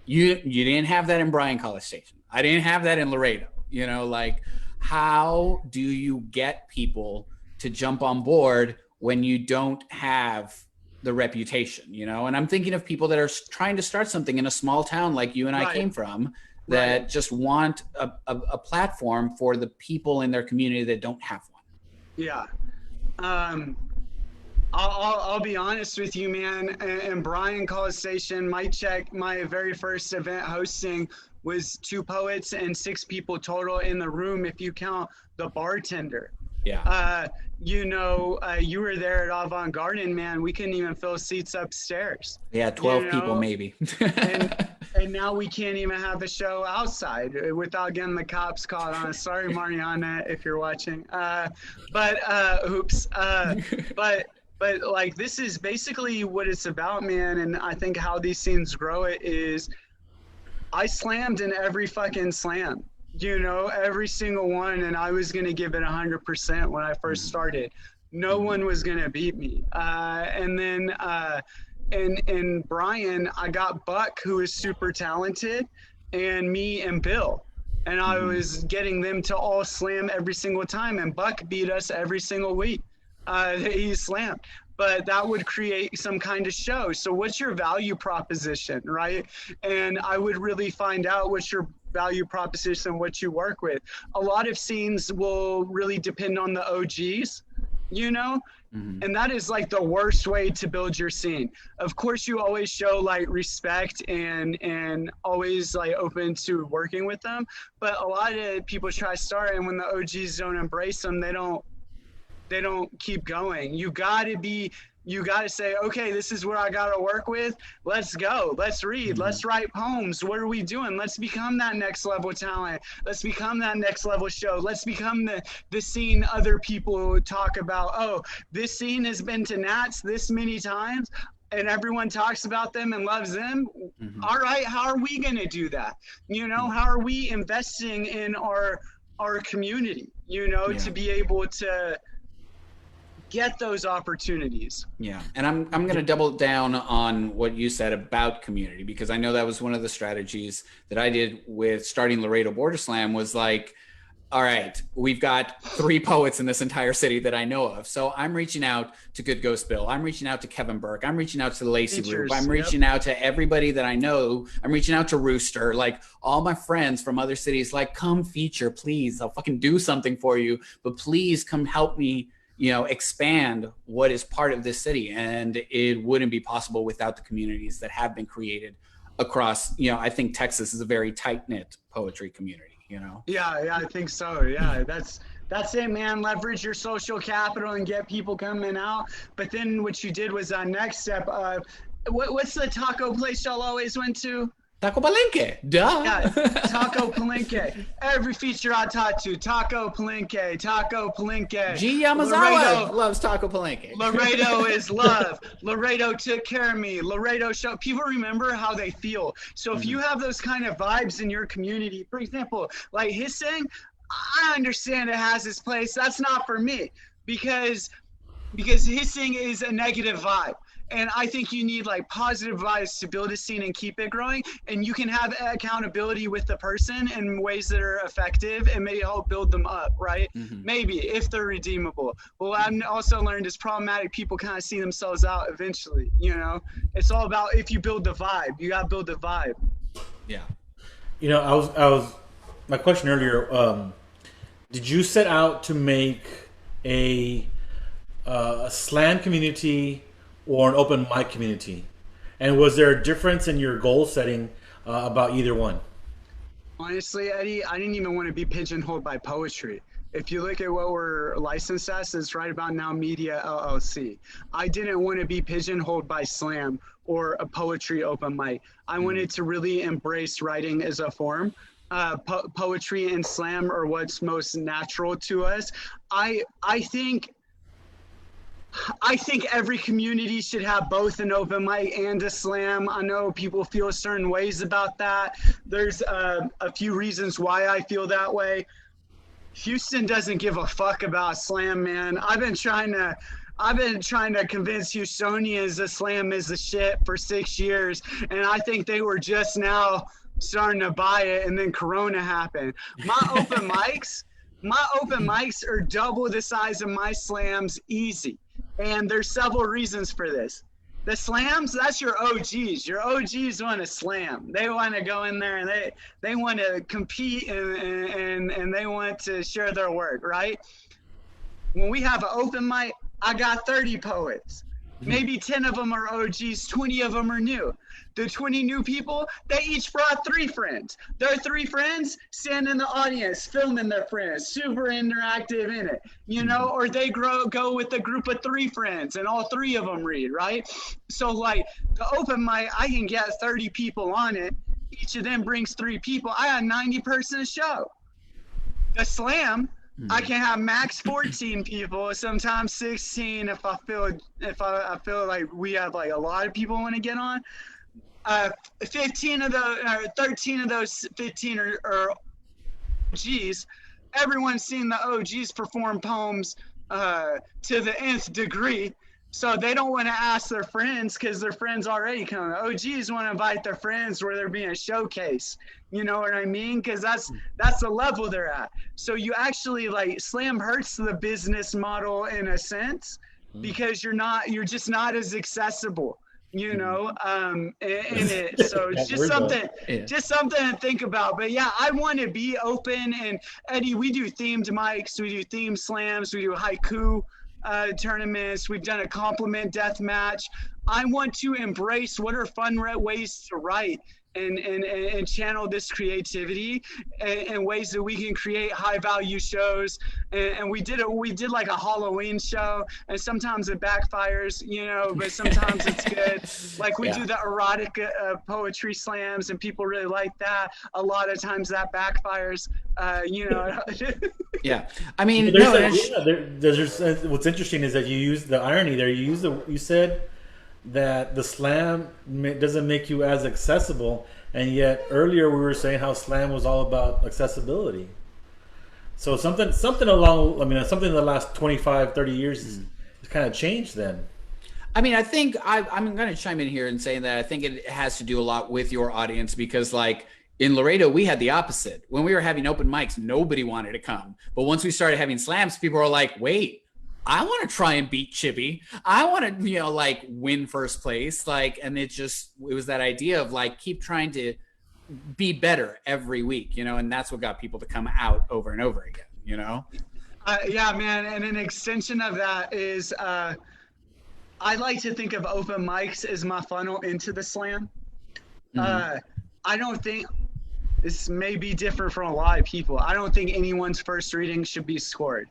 A: You didn't have that in Bryan College Station. I didn't have that in Laredo. Like how do you get people to jump on board when you don't have the reputation, And I'm thinking of people that are trying to start something in a small town like you and I came from that just want a platform for the people in their community that don't have one.
C: Yeah. I'll be honest with you, man. In Bryan College Station, my very first event hosting was 2 poets and 6 people total in the room if you count the bartender.
A: Yeah.
C: You were there at Avant Garden, man. We couldn't even fill seats upstairs.
A: Yeah, 12 people maybe.
C: and right now we can't even have the show outside without getting the cops called on us. Sorry, Mariana, if you're watching. Oops. But like, this is basically what it's about, man. And I think how these scenes grow it is, I slammed in every fucking slam, every single one. And I was going to give it 100% when I first started. No one was going to beat me. And then Brian, I got Buck, who is super talented, and me and Bill. And I was getting them to all slam every single time. And Buck beat us every single week. He slammed. But that would create some kind of show. So what's your value proposition, right? And I would really find out what's your value proposition, what you work with. A lot of scenes will really depend on the OGs, and that is like the worst way to build your scene. Of course, you always show like respect and always like open to working with them. But a lot of people try to start, and when the OGs don't embrace them, they don't keep going. You gotta say, okay, this is what I gotta work with. Let's go. Let's read. Let's write poems. What are we doing? Let's become that next level talent. Let's become that next level show. Let's become the scene other people talk about. Oh, this scene has been to Nats this many times, and everyone talks about them and loves them. All right, how are we gonna do that? How are we investing in our community, to be able to get those opportunities.
A: Yeah. And I'm going to double down on what you said about community, because I know that was one of the strategies that I did with starting Laredo Border Slam, was like, all right, we've got 3 poets in this entire city that I know of. So I'm reaching out to Good Ghost Bill. I'm reaching out to Kevin Burke. I'm reaching out to the Lacey Group. I'm reaching out to everybody that I know. I'm reaching out to Rooster, like all my friends from other cities, like, come feature, please. I'll fucking do something for you, but please come help me, expand what is part of this city. And it wouldn't be possible without the communities that have been created across, I think Texas is a very tight-knit poetry community,
C: Yeah, I think so. Yeah, that's it, man. Leverage your social capital and get people coming out. But then what you did was that next step of, what's the taco place y'all always went to?
A: Taco Palenque, duh.
C: Yeah, Taco Palenque. Every feature I talked to, Taco Palenque.
A: G. Yamazawa loves Taco Palenque.
C: Laredo is love. Laredo took care of me. Laredo showed. People remember how they feel. So if you have those kind of vibes in your community, for example, like Hissing, I understand it has its place. That's not for me, because Hissing is a negative vibe. And I think you need like positive vibes to build a scene and keep it growing. And you can have accountability with the person in ways that are effective and may help build them up, right? Maybe, if they're redeemable. Well, I've also learned is problematic people kind of see themselves out eventually, It's all about, if you build the vibe, you got to build the vibe.
A: Yeah.
B: I was my question earlier, did you set out to make a slam community or an open mic community? And was there a difference in your goal setting about either one?
C: Honestly, Eddie, I didn't even want to be pigeonholed by poetry. If you look at what we're licensed as, it's right about now Media LLC. I didn't want to be pigeonholed by slam or a poetry open mic. I wanted to really embrace writing as a form. Poetry and slam are what's most natural to us. I think every community should have both an open mic and a slam. I know people feel certain ways about that. There's a few reasons why I feel that way. Houston doesn't give a fuck about slam, man. I've been trying to convince Houstonians that slam is the shit for 6 years, and I think they were just now starting to buy it, and then Corona happened. My open mics are double the size of my slams, easy. And there's several reasons for this. The slams, that's your OGs. Your OGs want to slam. They want to go in there and they want to compete and they want to share their work, right? When we have an open mic, I got 30 poets. Maybe 10 of them are OGs, 20 of them are new. The 20 new people, they each brought 3 friends. Their 3 friends stand in the audience, filming their friends, super interactive in it, or they go with a group of 3 friends and all 3 of them read, right? So like the open mic, I can get 30 people on it. each of them brings 3 people. I had 90-person show. The slam, I can have max 14 people, sometimes 16 if I feel like we have like a lot of people want to get on. 13 of those 15 are OGs. Everyone's seen the OGs perform poems to the nth degree. So they don't want to ask their friends because their friends already come. OGs want to invite their friends where they're being showcased. You know what I mean? Because that's the level they're at. So you actually like slam hurts the business model in a sense because you're just not as accessible. You know, in it. So it's just something to think about. But yeah, I want to be open. And Eddie, we do themed mics, we do themed slams, we do haiku tournaments. We've done a compliment death match. I want to embrace what are fun ways to write and channel this creativity and ways that we can create high value shows. And we did like a Halloween show, and sometimes it backfires, you know, but sometimes it's good. Like we do the erotic poetry slams, and people really like that. A lot of times that backfires, you know.
A: Yeah, I mean,
B: what's interesting is that you use the irony there. You said that the slam doesn't make you as accessible, and yet earlier we were saying how slam was all about accessibility. So something in the last 25, 30 years has kind of changed then.
A: I mean, I think I'm going to chime in here and saying that I think it has to do a lot with your audience, because like in Laredo, we had the opposite. When we were having open mics, nobody wanted to come. But once we started having slams, people were like, wait, I want to try and beat Chippy. I want to, you know, like win first place. Like, and it was that idea of like, keep trying to be better every week, you know, and that's what got people to come out over and over again, you know?
C: Yeah, man. And an extension of that is, I like to think of open mics as my funnel into the slam. I don't think, this may be different from a lot of people, I don't think anyone's first reading should be scored,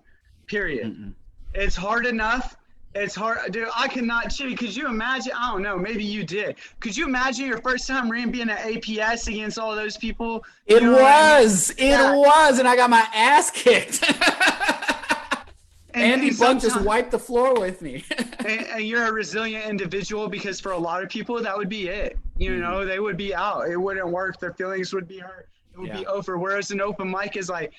C: period. It's hard enough. It's hard, dude. I cannot, Chippy, could you imagine? I don't know. Maybe you did. Could you imagine your first time being an APS against all those people?
A: It was, and I got my ass kicked. Andy Bunk just wiped the floor with me.
C: and you're a resilient individual, because for a lot of people, that would be it. You know, they would be out. It wouldn't work. Their feelings would be hurt. It would be over. Whereas an open mic is like,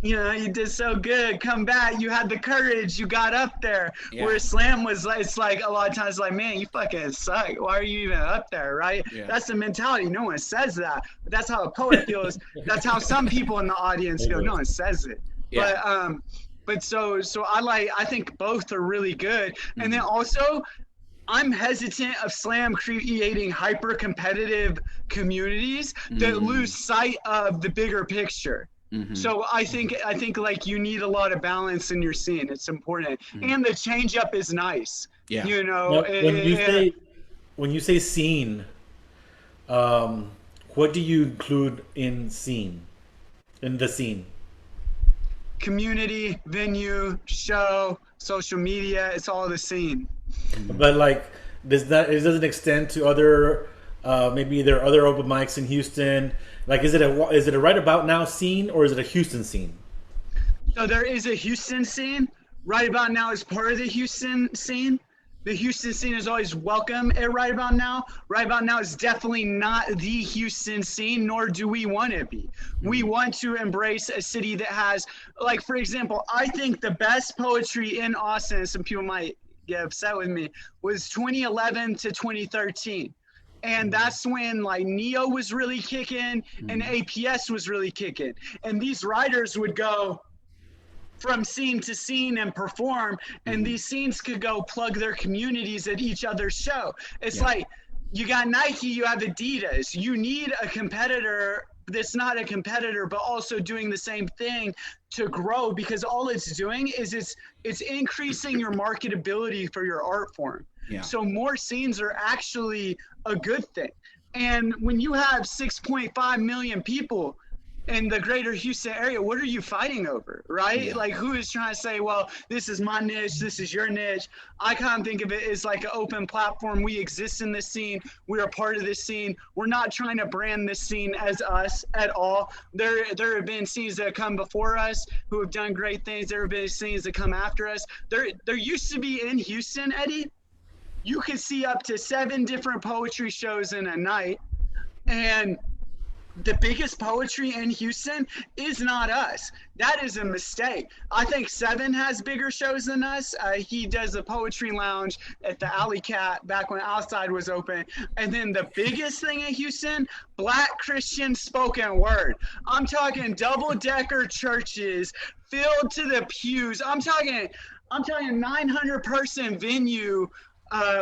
C: you know, you did so good. Come back. You had the courage. You got up there. Yeah. Where slam was, it's like a lot of times like, man, you fucking suck. Why are you even up there, right? Yeah. That's the mentality. No one says that. But that's how a poet feels. That's how some people in the audience feel. No one says it. Yeah. But so I think both are really good. And then also, I'm hesitant of slam creating hyper-competitive communities that lose sight of the bigger picture. So I think like you need a lot of balance in your scene. It's important, and the change up is nice. Yeah, you know.
B: Now, when you say scene, what do you include in scene? In the scene,
C: community, venue, show, social media. It's all the scene.
B: But like, it doesn't extend to other. Maybe there are other open mics in Houston. Like, is it a right about now scene, or is it a Houston scene?
C: So there is a Houston scene. Right about now is part of the Houston scene. The Houston scene is always welcome at right about now. Right about now is definitely not the Houston scene, nor do we want to be. We want to embrace a city that has, like, for example, I think the best poetry in Austin, some people might get upset with me, was 2011 to 2013. And that's when like Neo was really kicking and APS was really kicking. And these writers would go from scene to scene and perform, and these scenes could go plug their communities at each other's show. It's like, you got Nike, you have Adidas. You need a competitor that's not a competitor, but also doing the same thing to grow, because all it's doing is it's increasing your marketability for your art form. Yeah. So more scenes are actually a good thing. And when you have 6.5 million people in the greater Houston area, what are you fighting over, right?
A: Yeah.
C: Like, who is trying to say, well, this is my niche, this is your niche? I kind of think of it as like an open platform. We exist in this scene. We are part of this scene. We're not trying to brand this scene as us at all. There have been scenes that have come before us who have done great things. There have been scenes that come after us. There used to be in Houston, Eddie, you could see up to 7 different poetry shows in a night. And the biggest poetry in Houston is not us. That is a mistake. I think Seven has bigger shows than us. He does a poetry lounge at the Alley Cat back when Outside was open. And then the biggest thing in Houston, Black Christian spoken word. I'm talking double-decker churches filled to the pews. I'm talking 900-person venue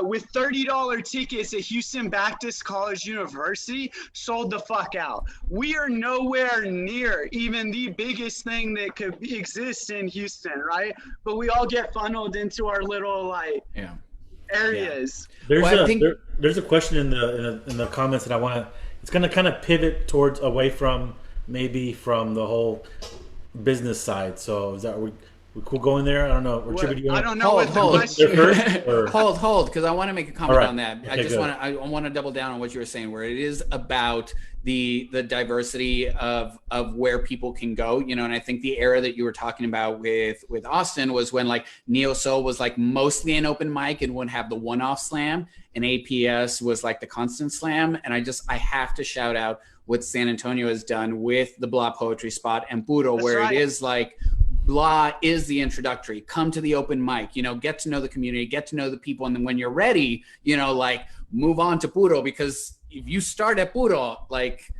C: with $30 tickets at Houston Baptist College University, sold the fuck out. We are nowhere near even the biggest thing that could exist in Houston, right? But we all get funneled into our little areas.
B: There's a question in the comments that I want to. It's going to kind of pivot towards away from maybe from the whole business side. So is that we cool going there? I don't know.
C: I don't know what the question
A: is. Hold, because I want to make a comment on that.
B: Okay,
A: I want to double down on what you were saying, where it is about the diversity of where people can go, and I think the era that you were talking about with Austin was when like Neo Soul was like mostly an open mic and wouldn't have the one-off slam, and APS was like the constant slam. And I have to shout out what San Antonio has done with the Blah Poetry Spot and Puro, where it is like Blah is the introductory. Come to the open mic, get to know the community, get to know the people. And then when you're ready, like move on to Puro, because if you start at Puro, like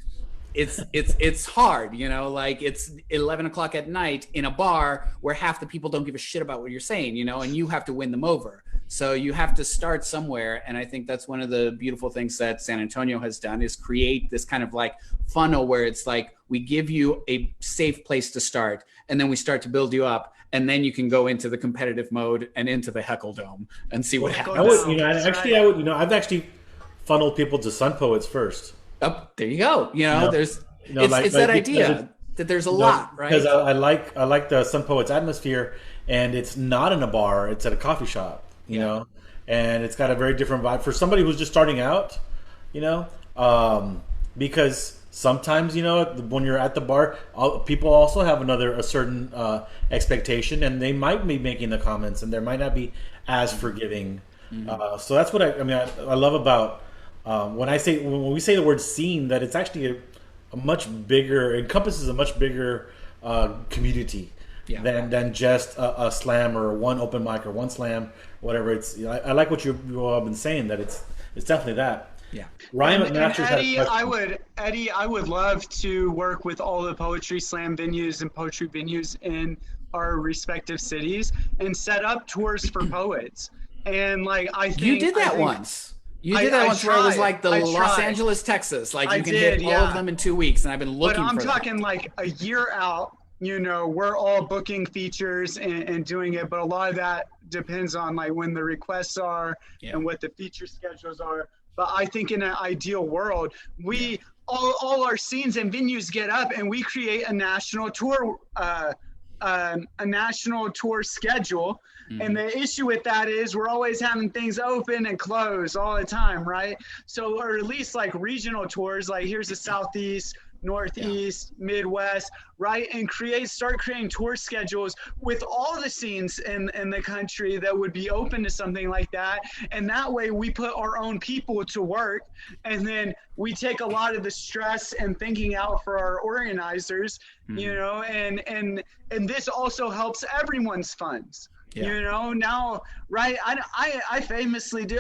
A: it's hard, like it's 11 o'clock at night in a bar where half the people don't give a shit about what you're saying, and you have to win them over. So you have to start somewhere. And I think that's one of the beautiful things that San Antonio has done is create this kind of like funnel where it's like, we give you a safe place to start, and then we start to build you up, and then you can go into the competitive mode and into the Heckle Dome and see what happens.
B: I've actually funneled people to Sun Poets first.
A: Oh, there you go. It's that idea that there's a lot, right?
B: Because I like the Sun Poets atmosphere, and it's not in a bar; it's at a coffee shop. And it's got a very different vibe for somebody who's just starting out. Because sometimes when you're at the bar, people also have a certain expectation, and they might be making the comments, and they might not be as forgiving. Mm-hmm. So that's what I love about when we say the word scene, that it's actually a much bigger, encompasses a much bigger community than just a slam or one open mic or one slam, whatever. I like what you all have been saying, that it's definitely that.
A: Yeah,
C: Ryan McMasters had a question. Eddie, I would love to work with all the poetry slam venues and poetry venues in our respective cities and set up tours for poets. And like I think
A: you did that once. You did that once where it was like the Los Angeles, Texas. Like you can hit all of them in 2 weeks, and I've been looking for them.
C: But I'm talking like a year out. We're all booking features and doing it, but a lot of that depends on like when the requests are and what the feature schedules are. But I think in an ideal world, we all our scenes and venues get up and we create a national tour schedule. Mm-hmm. And the issue with that is we're always having things open and close all the time, right? So, or at least like regional tours, like here's the Southeast, Northeast, Midwest, right? And start creating tour schedules with all the scenes in the country that would be open to something like that. And that way we put our own people to work, and then we take a lot of the stress and thinking out for our organizers, and this also helps everyone's funds. Now, right? I famously do.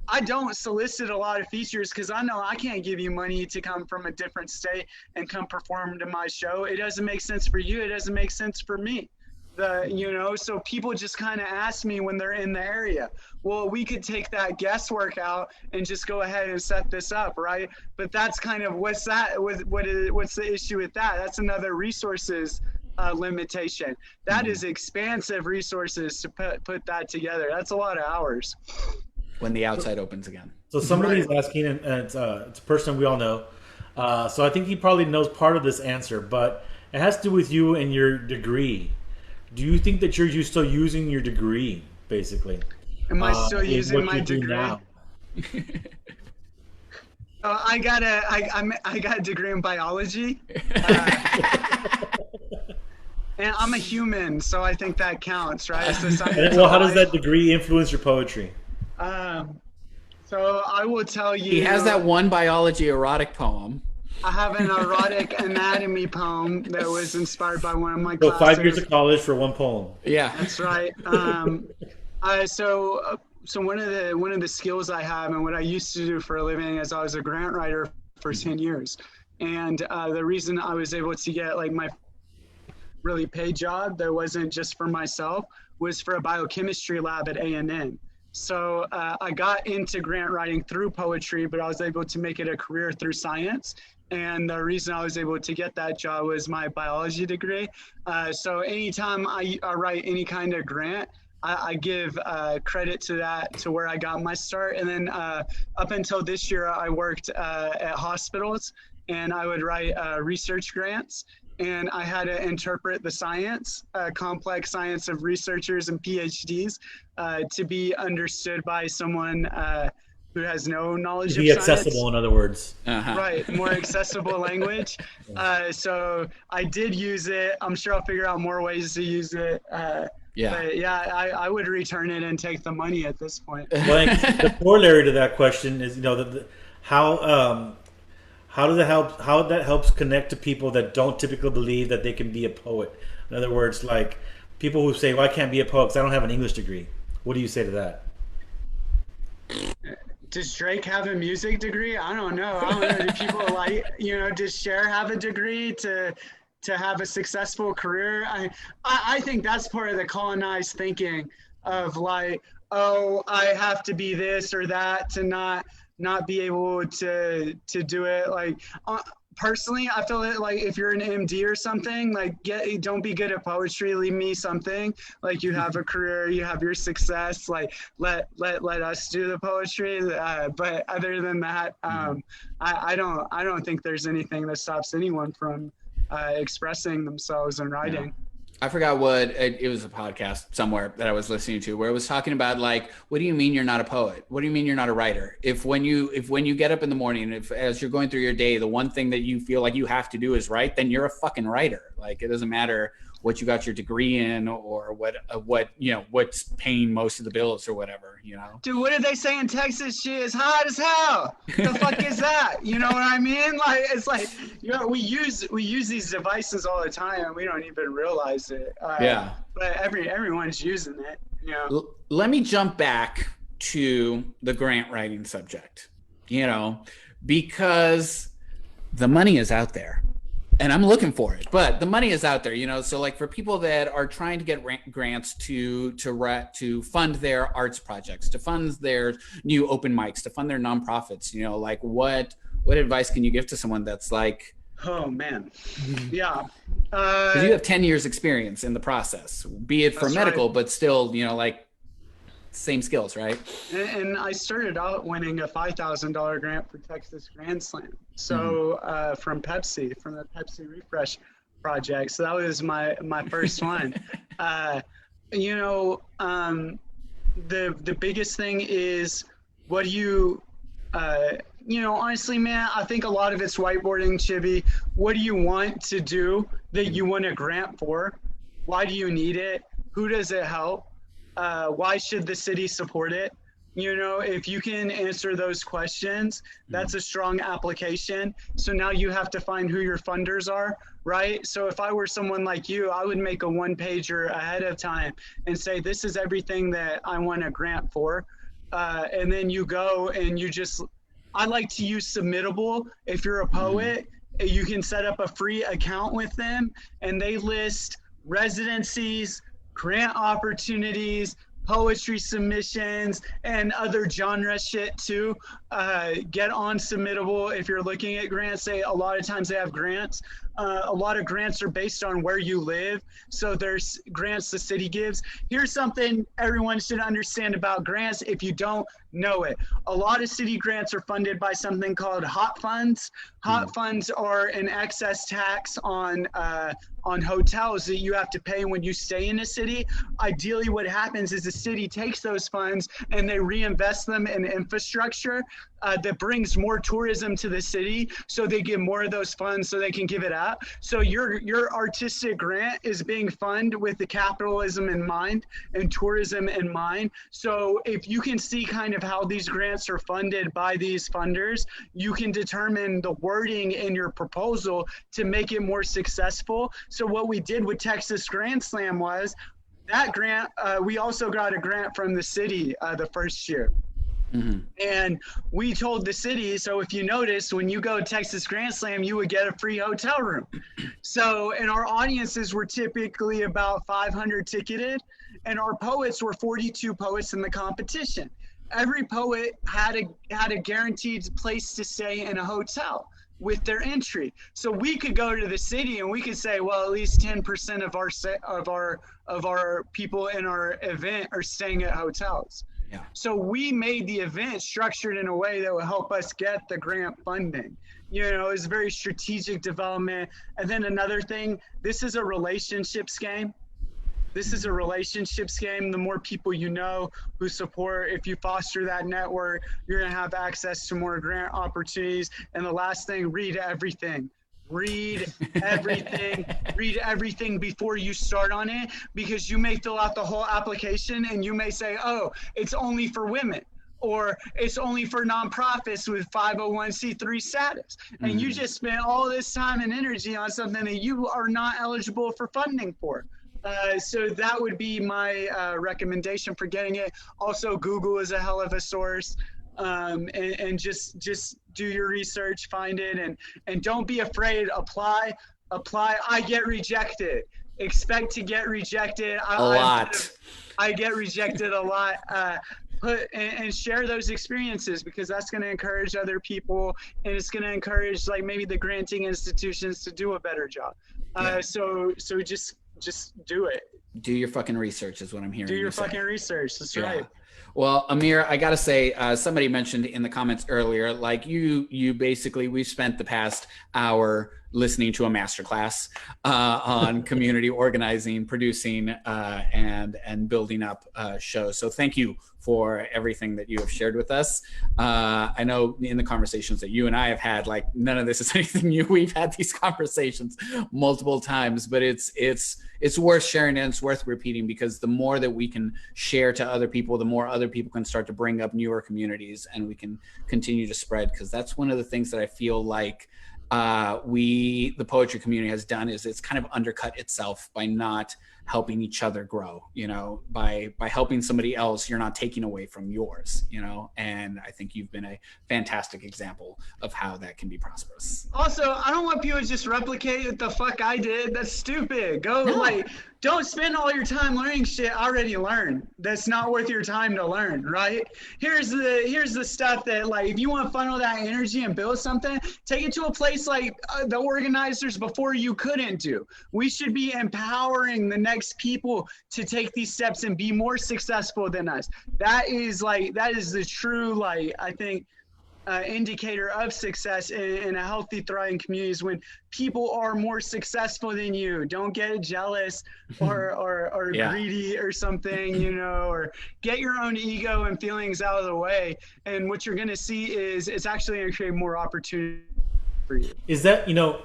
C: I don't solicit a lot of features because I know I can't give you money to come from a different state and come perform to my show. It doesn't make sense for you. It doesn't make sense for me. So people just kind of ask me when they're in the area, well, we could take that guesswork out and just go ahead and set this up, right? But that's kind of what's the issue with that? That's another resources limitation. That is expansive resources to put that together. That's a lot of hours.
A: When the outside opens again.
B: So somebody's asking, and it's a person we all know. So I think he probably knows part of this answer, but it has to do with you and your degree. Do you think that you're still using your degree, basically?
C: Am I still
B: in
C: using
B: what
C: my
B: you do
C: degree?
B: now?
C: I got a degree in biology, and I'm a human, so I think that counts, right? So
B: Well, how does that degree influence your poetry?
C: So I will tell you.
A: He has that one biology erotic poem.
C: I have an erotic anatomy poem that was inspired by one of my
B: So
C: classes.
B: 5 years of college for one poem.
A: Yeah,
C: That's right. So one of the skills I have and what I used to do for a living is I was a grant writer for 10 years. And the reason I was able to get like my really paid job that wasn't just for myself was for a biochemistry lab at A&M. So I got into grant writing through poetry, but I was able to make it a career through science. And the reason I was able to get that job was my biology degree. So anytime I write any kind of grant, I give credit to that, to where I got my start. And then up until this year, I worked at hospitals, and I would write research grants. And I had to interpret the science, complex science of researchers and PhDs, to be understood by someone who has no knowledge of
B: Be
C: science.
B: accessible, in other words.
C: Right, more accessible language. So I did use it. I'm sure I'll figure out more ways to use it.
A: yeah.
C: But yeah, I would return it and take the money at this point.
B: Like the corollary to that question is, how that helps connect to people that don't typically believe that they can be a poet. In other words, like people who say, "Well, I can't be a poet because I don't have an English degree." What do you say to that?
C: Does Drake have a music degree? I don't know. I don't know. Do people does Cher have a degree to have a successful career? I think that's part of the colonized thinking of like, oh, I have to be this or that to not be able to do it. Like personally, I feel like if you're an MD or something, like don't be good at poetry. Leave me something. Like you have a career, you have your success. Like let us do the poetry. But other than that, I don't think there's anything that stops anyone from expressing themselves in writing.
A: Yeah. I forgot what it was, a podcast somewhere that I was listening to where it was talking about, like, what do you mean you're not a poet? What do you mean you're not a writer? If when you get up in the morning, if as you're going through your day, the one thing that you feel like you have to do is write, then you're a fucking writer. Like, it doesn't matter what you got your degree in or what's paying most of the bills or whatever,
C: Dude, what did they say in Texas? Shit is hot as hell. The fuck is that? You know what I mean? Like, it's like, we use these devices all the time and we don't even realize it.
A: Yeah.
C: But everyone's using it.
A: Let me jump back to the grant writing subject, because the money is out there. And I'm looking for it, but the money is out there, So like for people that are trying to get grants to fund their arts projects, to fund their new open mics, to fund their nonprofits, like what advice can you give to someone that's like,
C: oh man, yeah,
A: because you have 10 years experience in the process, be it for medical, right, but still, like same skills, right?
C: And I started out winning a $5,000 grant for Texas Grand Slam. So from the Pepsi Refresh Project. So that was my first one. The biggest thing is what do you honestly, man, I think a lot of it's whiteboarding, Chibi. What do you want to do that you want a grant for? Why do you need it? Who does it help? Why should the city support it? If you can answer those questions, that's a strong application. So now you have to find who your funders are, right? So if I were someone like you, I would make a one-pager ahead of time and say, this is everything that I want a grant for. And then you go and I like to use Submittable. If you're a poet, you can set up a free account with them and they list residencies, grant opportunities, poetry submissions, and other genre shit too. Get on Submittable if you're looking at grants. A lot of times they have grants. A lot of grants are based on where you live. So there's grants the city gives. Here's something everyone should understand about grants if you don't know it. A lot of city grants are funded by something called hot funds. Hot funds are an excess tax on hotels that you have to pay when you stay in a city. Ideally, what happens is the city takes those funds and they reinvest them in infrastructure that brings more tourism to the city. So they give more of those funds so they can give it out. So your artistic grant is being funded with the capitalism in mind and tourism in mind. So if you can see kind of how these grants are funded by these funders, you can determine the wording in your proposal to make it more successful. So what we did with Texas Grand Slam was that grant, we also got a grant from the city the first year. And we told the city, so if you notice, when you go to Texas Grand Slam, you would get a free hotel room. So, and our audiences were typically about 500 ticketed, and our poets were 42 poets in the competition. Every poet had a guaranteed place to stay in a hotel with their entry. So we could go to the city and we could say, well, at least 10% of our people in our event are staying at hotels.
A: Yeah.
C: So we made the event structured in a way that will help us get the grant funding. You know, it's very strategic development. And then another thing, this is a relationships game. This is a relationships game. The more people you know who support, if you foster that network, you're going to have access to more grant opportunities. And the last thing, read everything. Read everything. Read everything before you start on it, because you may fill out the whole application and you may say, oh, it's only for women, or it's only for nonprofits with 501c3 status. And you just spent all this time and energy on something that you are not eligible for funding for. So that would be my recommendation for getting it. Also, Google is a hell of a source. And just do your research, find it, and don't be afraid. Apply. I get rejected. Expect to get rejected. I get rejected a lot. And share those experiences, because that's going to encourage other people, and it's going to encourage like maybe the granting institutions to do a better job. So just do it.
A: Do your fucking research is what I'm hearing.
C: Do your fucking research. That's right.
A: Well, Amir, I got to say, somebody mentioned in the comments earlier, like you basically, we've spent the past hour listening to a masterclass on community organizing, producing, and building up shows. So thank you for everything that you have shared with us. I know in the conversations that you and I have had, like none of this is anything new. We've had these conversations multiple times, but it's worth sharing and it's worth repeating, because the more that we can share to other people, the more other people can start to bring up newer communities, and we can continue to spread. Because that's one of the things that I feel like the poetry community has done, is it's kind of undercut itself by not helping each other grow. You know, by helping somebody else, you're not taking away from yours, you know. And I think you've been a fantastic example of how that can be prosperous.
C: Also, I don't want people to just replicate what the fuck I did. That's stupid. Don't spend all your time learning shit already learned. That's not worth your time to learn, right? Here's the stuff that, like, if you want to funnel that energy and build something, take it to a place like the organizers before you couldn't do. We should be empowering the next people to take these steps and be more successful than us. That is the true, like, I think, indicator of success in a healthy, thriving communities, when people are more successful than you. Don't get jealous or greedy or something, you know, or get your own ego and feelings out of the way. And what you're going to see is it's actually going to create more opportunity for you.
B: Is that, you know,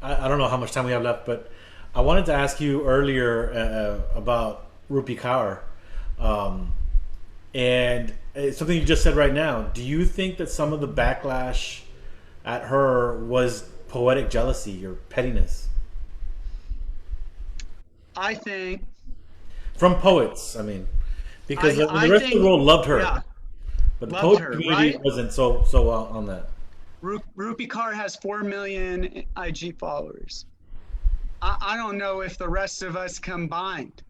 B: I don't know how much time we have left, but I wanted to ask you earlier about Rupi Kaur. And it's something you just said right now. Do you think that some of the backlash at her was poetic jealousy or pettiness?
C: I think.
B: From poets, I mean. Because the rest of the world loved her. Yeah, but the poet community wasn't so on that.
C: Rupi Kaur has 4 million IG followers. I don't know if the rest of us combined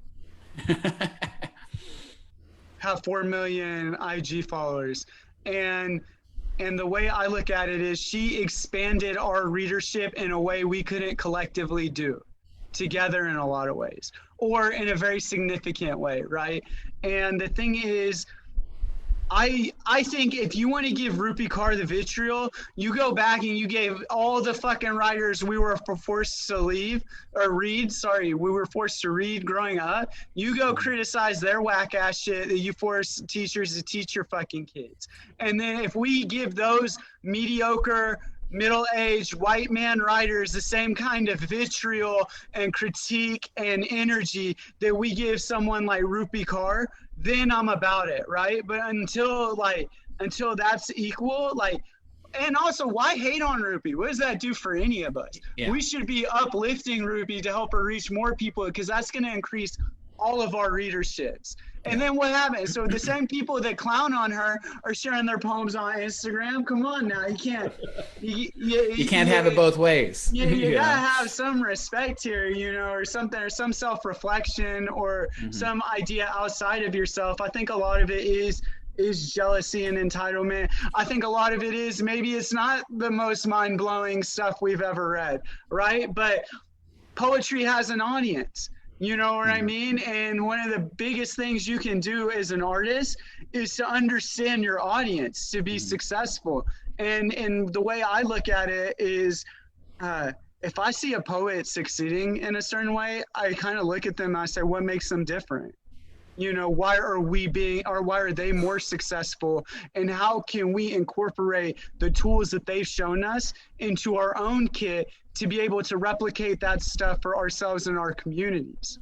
C: have 4 million IG followers, and And the way I look at it is she expanded our readership in a way we couldn't collectively do together in a lot of ways, or in a very significant way, right? And the thing is, I think if you want to give Rupi Kaur the vitriol, you go back and you gave all the fucking writers we were forced to leave or read. Sorry, we were forced to read growing up. You go criticize their whack ass shit that you force teachers to teach your fucking kids. And then if we give those mediocre, middle-aged white man writers the same kind of vitriol and critique and energy that we give someone like Rupi Kaur, then I'm about it, right? But until that's equal, like, and also, why hate on Rupi? What does that do for any of us?
A: Yeah.
C: We should be uplifting Rupi to help her reach more people, because that's going to increase all of our readerships. And then what happens? So the same people that clown on her are sharing their poems on Instagram. Come on now, you can't. You
A: can't have it both ways.
C: You gotta have some respect here, you know, or something, or some self-reflection, or some idea outside of yourself. I think a lot of it is jealousy and entitlement. I think a lot of it is, maybe it's not the most mind-blowing stuff we've ever read, right? But poetry has an audience. You know what I mean? And one of the biggest things you can do as an artist is to understand your audience to be successful. And the way I look at it is, if I see a poet succeeding in a certain way, I kind of look at them and I say, what makes them different? You know, why are they more successful, and how can we incorporate the tools that they've shown us into our own kit to be able to replicate that stuff for ourselves and our communities?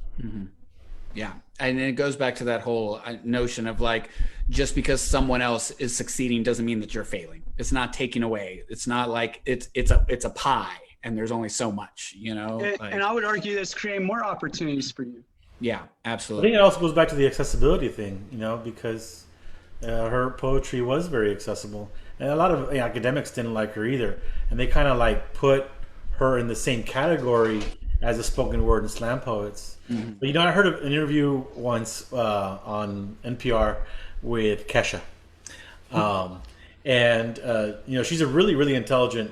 A: Yeah. And it goes back to that whole notion of, like, just because someone else is succeeding doesn't mean that you're failing. It's not taking away. It's not like it's a pie and there's only so much, you know?
C: And I would argue this create more opportunities for you.
A: Yeah,
B: I
A: absolutely.
B: think it also goes back to the accessibility thing, you know, because her poetry was very accessible. And a lot of academics didn't like her either. And they kind of like put her in the same category as the spoken word and slam poets. But, you know, I heard an interview once on NPR with Kesha. And, you know, she's a really, really intelligent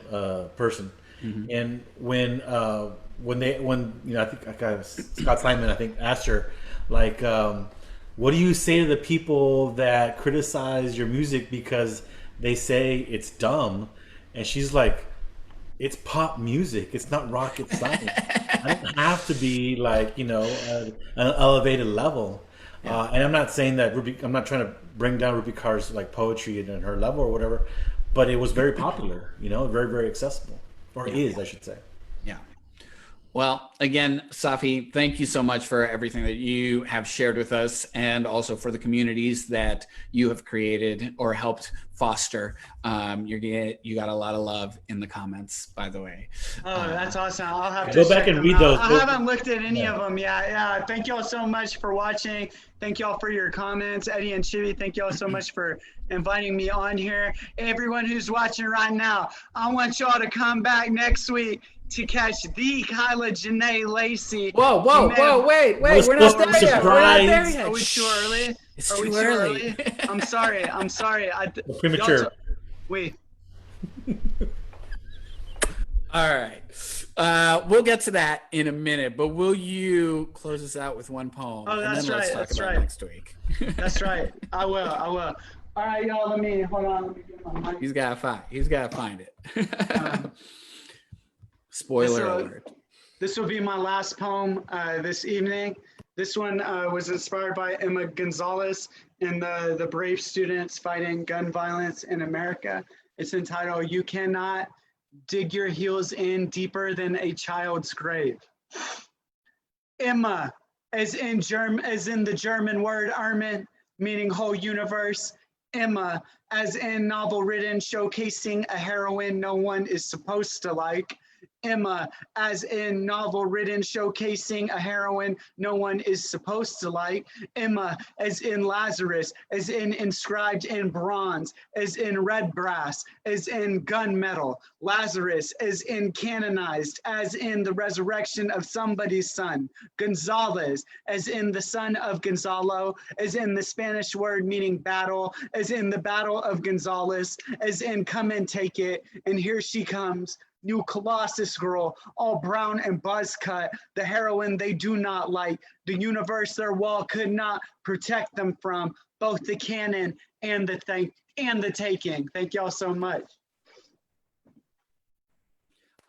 B: person. And when you know, I think Scott Simon, I think, asked her, like, what do you say to the people that criticize your music because they say it's dumb? And she's like, it's pop music. It's not rocket science. I don't have to be like, you know, an elevated level. And I'm not saying that I'm not trying to bring down Rupi Kaur's like poetry and her level or whatever, but it was very popular, you know, very, very accessible, or is, I should say.
A: Yeah. Well, again, Safi, thank you so much for everything that you have shared with us, and also for the communities that you have created or helped foster. You got a lot of love in the comments, by the way.
C: Oh, that's awesome. I'll have to
B: go back and read those.
C: I haven't looked at any of them. Yeah. Thank you all so much for watching. Thank you all for your comments. Eddie and Chibi, thank you all so much for inviting me on here. Everyone who's watching right now, I want y'all to come back next week to catch the Kyla Janae Lacey.
A: Wait, we're not there yet. We're not there yet.
C: Are we too early?
A: It's too early.
C: I'm sorry.
B: Premature.
C: Wait.
A: All right. We'll get to that in a minute, but will you close us out with one poem?
C: Oh, that's
A: and then
C: right.
A: Let's talk about next week.
C: That's right. I will. All right, y'all. Let me get my mic.
A: He's got to find it. Spoiler alert.
C: This will be my last poem this evening. This one was inspired by Emma Gonzalez and the brave students fighting gun violence in America. It's entitled, "You Cannot Dig Your Heels In Deeper Than a Child's Grave." Emma, as in the German word Armin, meaning whole universe. Emma, as in novel written, showcasing a heroine no one is supposed to like. Emma, as in novel written showcasing a heroine no one is supposed to like. Emma, as in Lazarus, as in inscribed in bronze, as in red brass, as in gunmetal. Lazarus, as in canonized, as in the resurrection of somebody's son. Gonzalez, as in the son of Gonzalo, as in the Spanish word meaning battle, as in the battle of Gonzales, as in come and take it, and here she comes. New Colossus girl, all brown and buzz cut, the heroine they do not like, the universe their wall could not protect them from, both the canon and the taking. Thank y'all so much.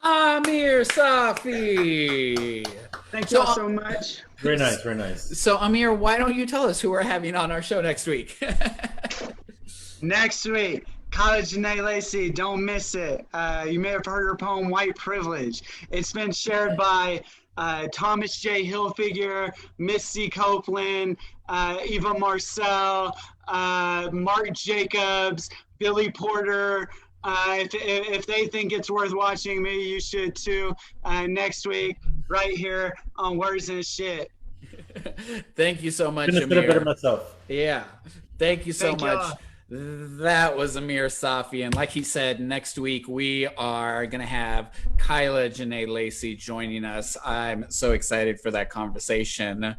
A: Amir Safi.
C: Thank y'all so much.
B: Very nice, very nice.
A: So Amir, why don't you tell us who we're having on our show next week?
C: Next week, College Janae Lacey, don't miss it. You may have heard her poem, White Privilege. It's been shared by Thomas J. Hilfiger, Misty Copeland, Eva Marcel, Mark Jacobs, Billy Porter. If they think it's worth watching, maybe you should too. Next week, right here on Words and Shit.
A: Thank you so much,
B: Couldn't have said it better myself.
A: Yeah. Thank you so much.
C: Y'all.
A: That was Amir Safi. And like he said, next week we are going to have Kyla Janae Lacey joining us. I'm so excited for that conversation.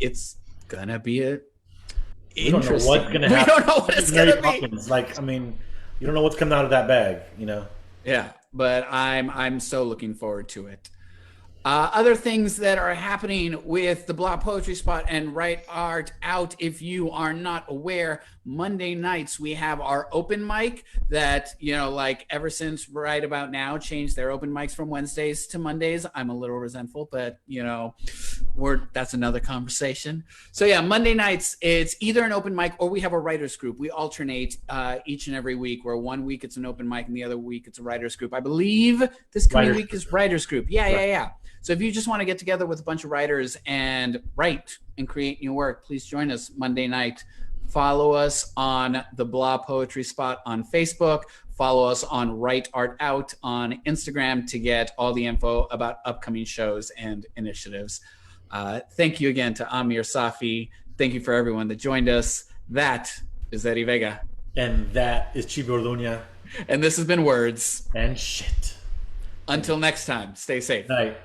A: It's going to be
B: We don't know what's going to happen.
A: We don't know what it's going to be.
B: Like, I mean, you don't know what's coming out of that bag, you know?
A: Yeah, but I'm so looking forward to it. Other things that are happening with the Block Poetry Spot and Write Art Out, if you are not aware, Monday nights we have our open mic that, you know, like ever since right about now changed their open mics from Wednesdays to Mondays. I'm a little resentful, but, you know, that's another conversation. So yeah, Monday nights, it's either an open mic or we have a writers group. We alternate each and every week, where one week it's an open mic and the other week it's a writers group. I believe this coming week is writers group. Yeah. So if you just want to get together with a bunch of writers and write and create new work, please join us Monday night. Follow us on the Blah Poetry Spot on Facebook. Follow us on Write Art Out on Instagram to get all the info about upcoming shows and initiatives. Thank you again to Amir Safi. Thank you for everyone that joined us. That is Eddie Vega.
B: And that is Chibi Orduña.
A: And this has been Words
B: and Shit.
A: Until next time, stay safe.
B: Night.